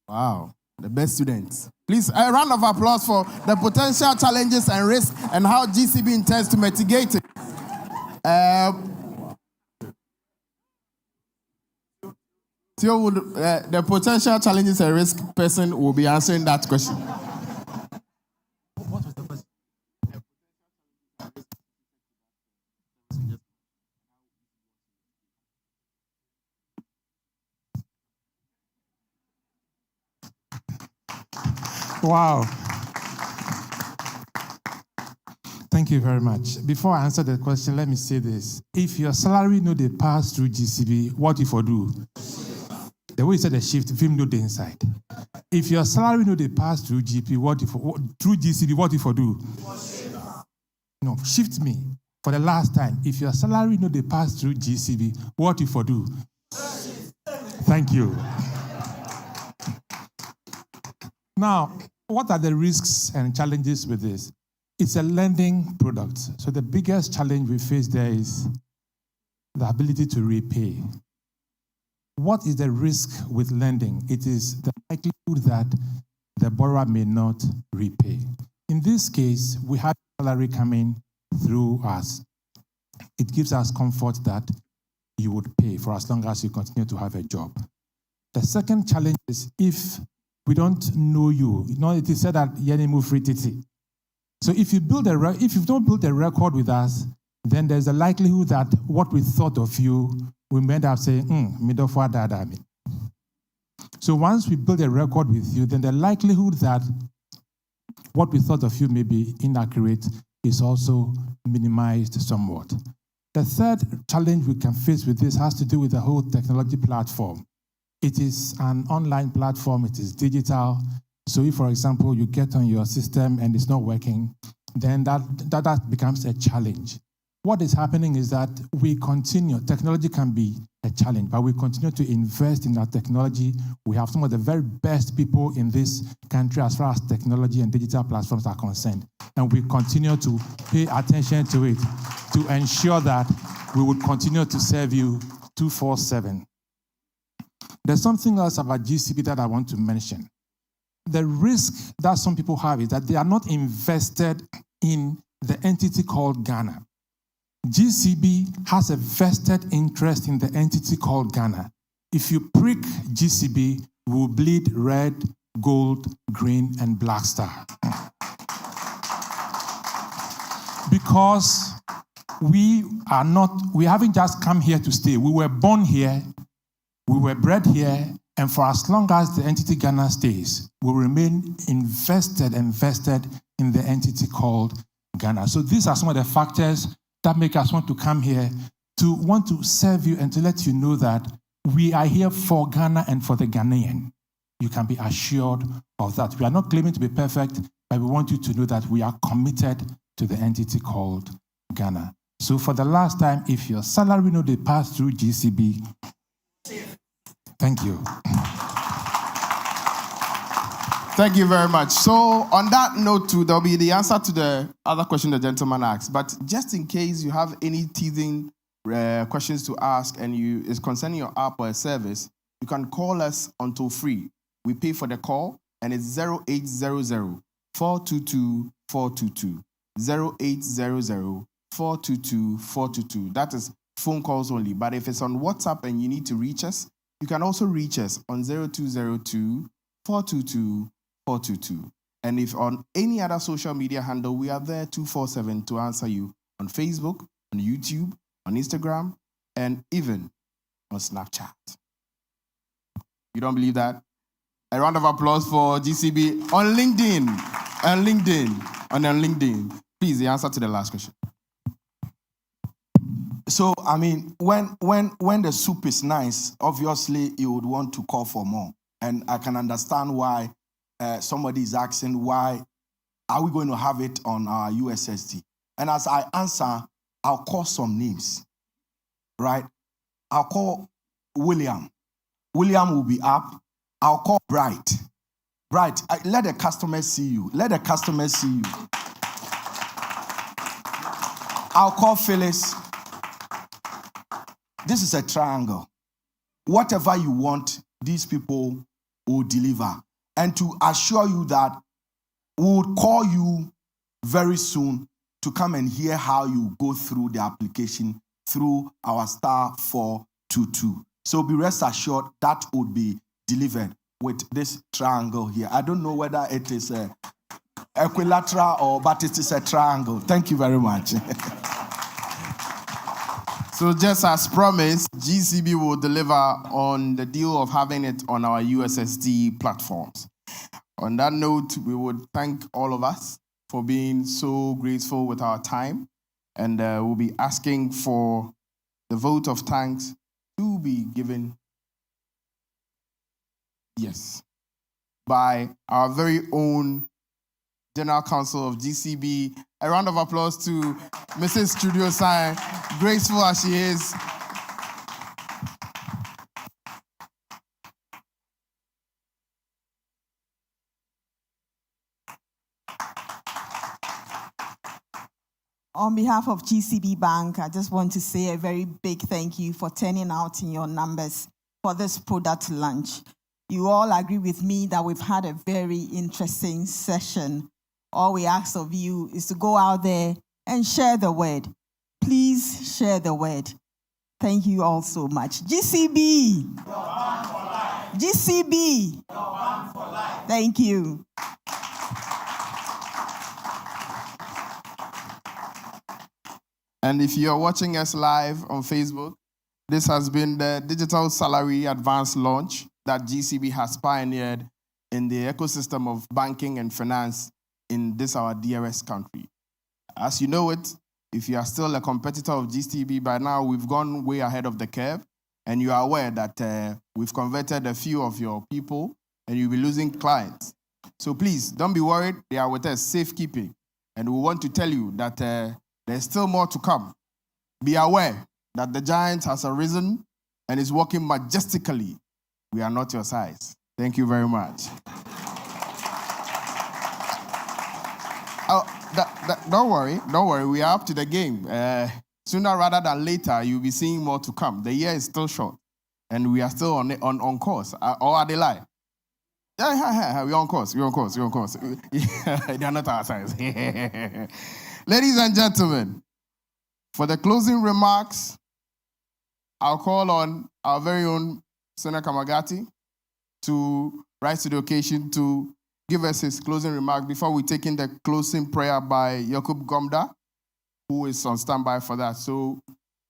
Wow, the best students. Please, a round of applause for the potential challenges and risks and how GCB intends to mitigate it. Theo would, the potential challenges and risk person will be answering that question. What was the question? Wow. Thank you very much. Before I answer the question, let me say this. If your salary no dey pass through GCB, what if you do? The way you said the shift, film no dey inside. If your salary no dey pass through GP, through GCB, what if you do? No, shift me. For the last time, if your salary no dey pass through GCB, what if you do? Thank you. Now, what are the risks and challenges with this? It's a lending product. So the biggest challenge we face there is the ability to repay. What is the risk with lending? It is the likelihood that the borrower may not repay. In this case, we have salary coming through us. It gives us comfort that you would pay for as long as you continue to have a job. The second challenge is if we don't know you. You know, it is said that Yenimu free titi. So if you don't build a record with us, then there's a likelihood that what we thought of you, we may end up saying, midofwa dada. So once we build a record with you, then the likelihood that what we thought of you may be inaccurate is also minimized somewhat. The third challenge we can face with this has to do with the whole technology platform. It is an online platform, it is digital. So if, for example, you get on your system and it's not working, then that becomes a challenge. What is happening is that we continue, technology can be a challenge, but we continue to invest in that technology. We have some of the very best people in this country as far as technology and digital platforms are concerned. And we continue to pay attention to it to ensure that we would continue to serve you 24/7. There's something else about GCB that I want to mention. The risk that some people have is that they are not invested in the entity called Ghana. GCB has a vested interest in the entity called Ghana. If you prick GCB, we will bleed red, gold, green, and black star. Because we haven't just come here to stay. We were born here, we were bred here, and for as long as the entity Ghana stays, we'll remain invested in the entity called Ghana. So these are some of the factors that make us want to come here, to want to serve you and to let you know that we are here for Ghana and for the Ghanaian. You can be assured of that. We are not claiming to be perfect, but we want you to know that we are committed to the entity called Ghana. So for the last time, if your salary no dey pass through GCB, thank you. Thank you very much. So on that note too, there'll be the answer to the other question the gentleman asked. But just in case you have any teething questions to ask and is concerning your app or a service, you can call us on toll free. We pay for the call and it's 0800 422 422. 0800 422 422. That is phone calls only. But if it's on WhatsApp and you need to reach us, you can also reach us on 0202 422 422. And if on any other social media handle, we are there 24/7 to answer you on Facebook, on YouTube, on Instagram, and even on Snapchat. You don't believe that? A round of applause for GCB on LinkedIn. On LinkedIn. Please, the answer to the last question. So, I mean, when the soup is nice, obviously you would want to call for more. And I can understand why somebody is asking, why are we going to have it on our USSD? And as I answer, I'll call some names, right? I'll call William. William will be up. I'll call Bright. Bright, let the customer see you. Let the customer see you. I'll call Phyllis. This is a triangle. Whatever you want, these people will deliver. And to assure you that we would call you very soon to come and hear how you go through the application through our star 422. So be rest assured that would be delivered with this triangle here. I don't know whether it is a equilateral but it is a triangle. Thank you very much. So just as promised, GCB will deliver on the deal of having it on our USSD platforms. On that note, we would thank all of us for being so graceful with our time, and we'll be asking for the vote of thanks to be given, yes, by our very own General Counsel of GCB. A round of applause to Mrs. Studio Sign, graceful as she is. On behalf of GCB Bank, I just want to say a very big thank you for turning out in your numbers for this product launch. You all agree with me that we've had a very interesting session. All we ask of you is to go out there and share the word. Please share the word. Thank you all so much. GCB. GCB. Thank you. And if you're watching us live on Facebook, this has been the Digital Salary Advance launch that GCB has pioneered in the ecosystem of banking and finance in this, our dearest country. As you know it, if you are still a competitor of GCB, by now we've gone way ahead of the curve, and you are aware that we've converted a few of your people, and you'll be losing clients. So please, don't be worried. They are with us, safekeeping. And we want to tell you that there's still more to come. Be aware that the giant has arisen and is walking majestically. We are not your size. Thank you very much. Don't worry. We are up to the game. Sooner rather than later, you'll be seeing more to come. The year is still short, and we are still on course. Or are they lying? Yeah, we're on course. They are not our size. Ladies and gentlemen, for the closing remarks, I'll call on our very own Senator Kamagati to rise to the occasion to give us his closing remark before we take in the closing prayer by Jacob Gomda, who is on standby for that. So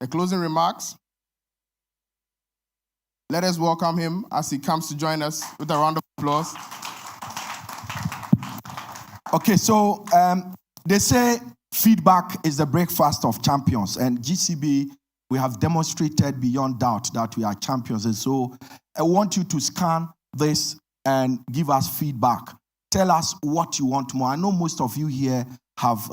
the closing remarks, let us welcome him as he comes to join us with a round of applause. Okay, so they say feedback is the breakfast of champions, and GCB, we have demonstrated beyond doubt that we are champions. And so I want you to scan this and give us feedback. Tell us what you want more. I know most of you here have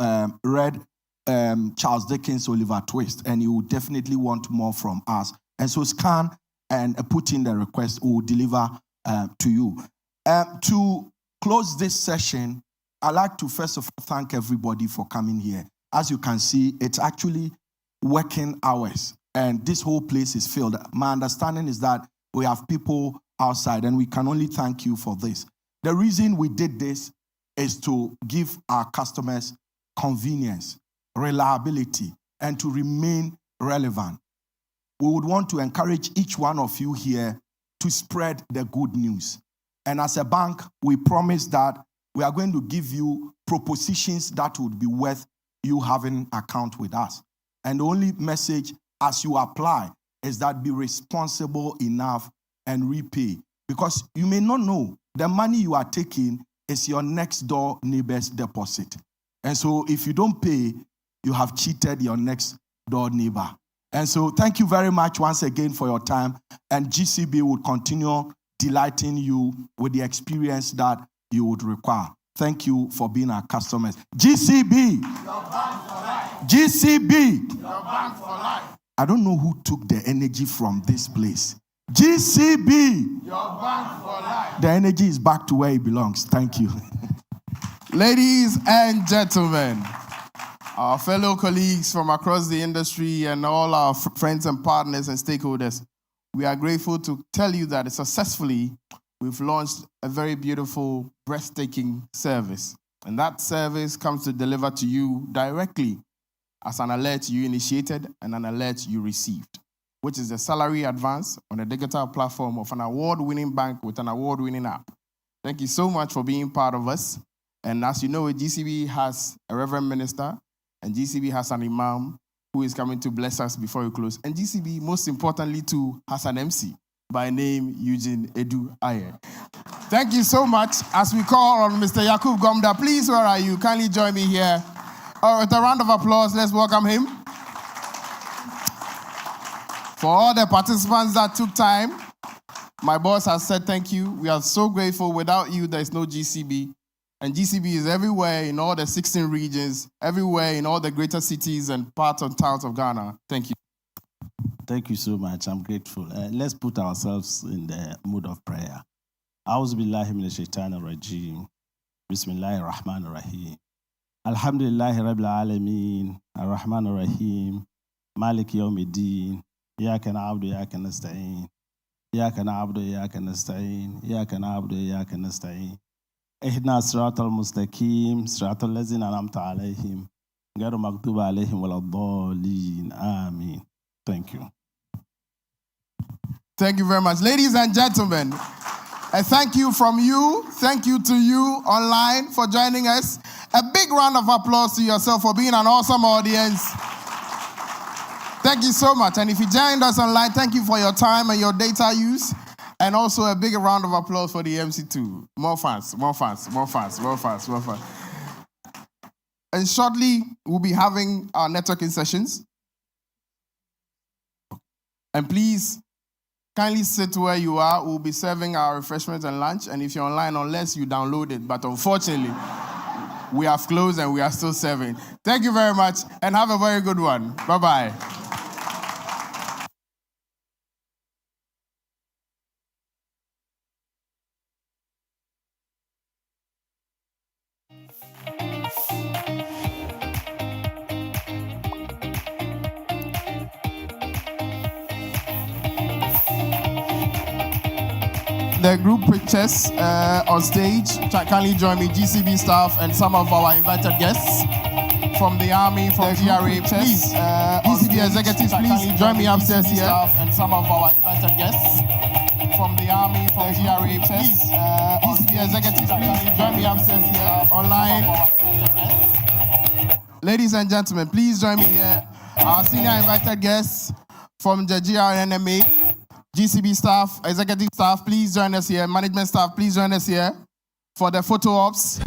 read Charles Dickens' Oliver Twist, and you will definitely want more from us. And so scan and put in the request. We will deliver to you. To close this session, I'd like to first of all thank everybody for coming here. As you can see, it's actually working hours, and this whole place is filled. My understanding is that we have people outside, and we can only thank you for this. The reason we did this is to give our customers convenience, reliability, and to remain relevant. We would want to encourage each one of you here to spread the good news. And as a bank, we promise that we are going to give you propositions that would be worth you having an account with us. And the only message as you apply is that be responsible enough and repay. Because you may not know, the money you are taking is your next door neighbor's deposit. And so if you don't pay, you have cheated your next door neighbor. And so thank you very much once again for your time. And GCB will continue delighting you with the experience that you would require. Thank you for being our customers. GCB. Your bank for life. GCB. Your bank for life. I don't know who took the energy from this place. GCB. Your bank for life. The energy is back to where it belongs. Thank you. Ladies and gentlemen, our fellow colleagues from across the industry and all our friends and partners and stakeholders, we are grateful to tell you that successfully we've launched a very beautiful, breathtaking service. And that service comes to deliver to you directly as an alert you initiated and an alert you received, which is the salary advance on a digital platform of an award-winning bank with an award-winning app. Thank you so much for being part of us. And as you know, GCB has a Reverend Minister, and GCB has an Imam who is coming to bless us before we close. And GCB, most importantly, too, has an MC by name Eugene Edu Aye. Thank you so much. As we call on Mr. Yakub Gomda, please, where are you? Kindly join me here. With a round of applause, let's welcome him. For all the participants that took time, my boss has said thank you. We are so grateful. Without you, there is no GCB. And GCB is everywhere in all the 16 regions, everywhere in all the greater cities and parts of towns of Ghana. Thank you. Thank you so much. I'm grateful. Let's put ourselves in the mood of prayer. A'udhu billahi minash shaitanir rajim. Bismillahir rahmanir rahim. Alhamdulillahi rabbil alamin. Ar-Rahmanir Rahim. Maliki yawmiddin. Iyyaka na'budu wa iyyaka nasta'in. Iyyaka na'budu wa iyyaka nasta'in. Iyyaka na'budu wa iyyaka nasta'in. اهدنا الصراط المستقيم صراط الذين أنعمت عليهم غير المغضوب عليهم ولا الضالين آمين. Thank you. Thank you very much. Ladies and gentlemen, a thank you from you. Thank you to you online for joining us. A big round of applause to yourself for being an awesome audience. Thank you so much. And if you joined us online, thank you for your time and your data use. And also a big round of applause for the MC2. More fans, more fans, more fans, more fans, more fans. And shortly, we'll be having our networking sessions. And please, kindly sit where you are. We'll be serving our refreshments and lunch. And if you're online, unless you download it. But unfortunately, we have closed and we are still serving. Thank you very much and have a very good one. Bye-bye. The group pictures on stage. Kindly join me, GCB staff and some of our invited guests from the Army, from the GRA. Please, GCB executives, please join me upstairs here. And some of our invited guests from the Army, from the GRA. Please, GCB executives, please join me upstairs here. Online. Ladies and gentlemen, please join me here. Our senior invited guests from the GRNMA. GCB staff, executive staff, please join us here. Management staff, please join us here for the photo ops.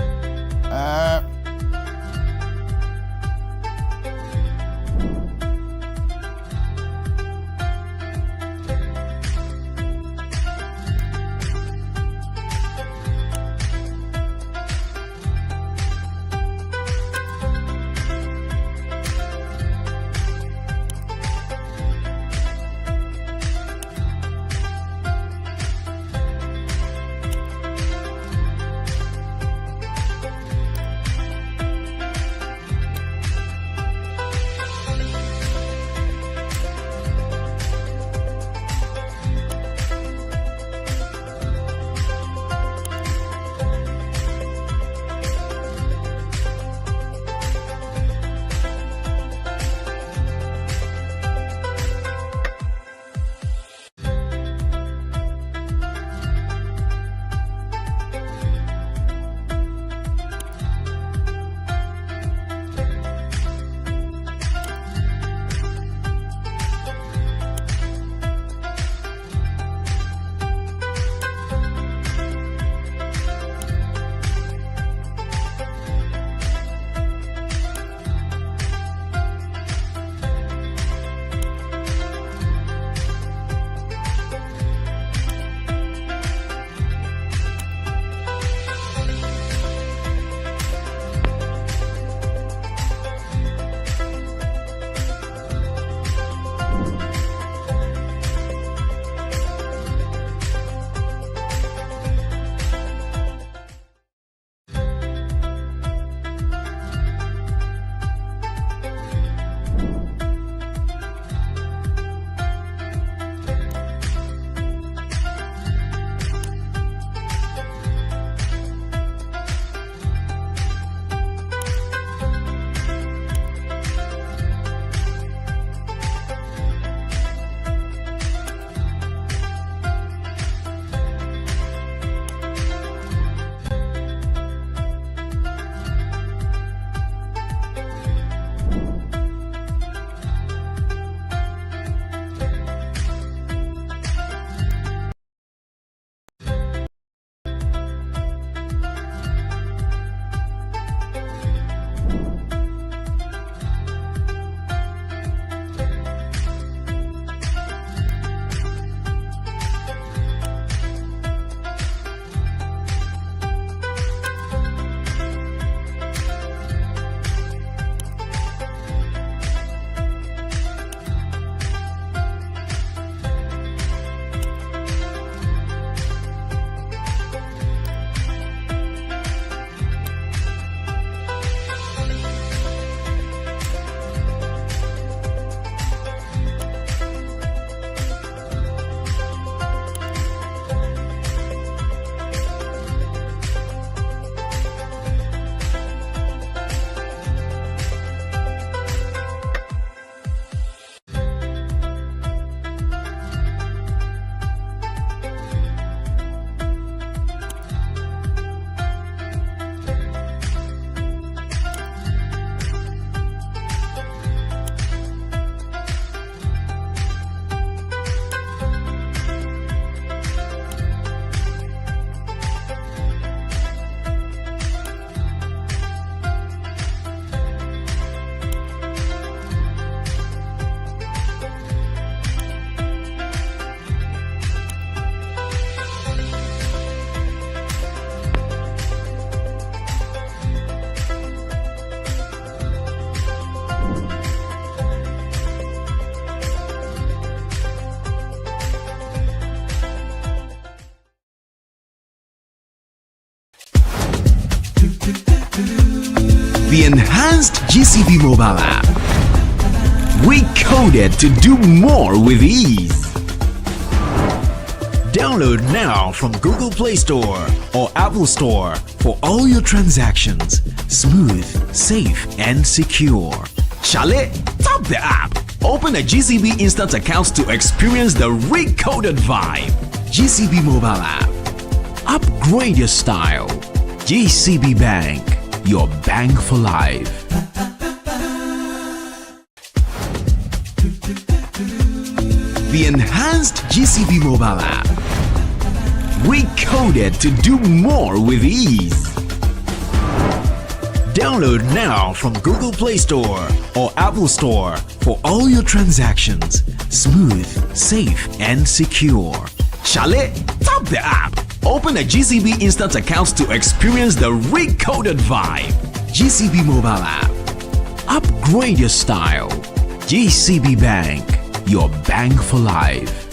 The enhanced GCB mobile app. Recoded to do more with ease. Download now from Google Play Store or Apple Store for all your transactions. Smooth, safe, and secure. Shale, tap the app. Open a GCB Instant account to experience the recoded vibe. GCB mobile app. Upgrade your style. GCB Bank, your bank for life. The enhanced GCB mobile app. Recoded to do more with ease. Download now from Google Play Store or Apple Store for all your transactions. Smooth, safe, and secure. Shale, tap the app. Open a GCB Instant account to experience the recoded vibe. GCB mobile app. Upgrade your style. GCB Bank, your bank for life.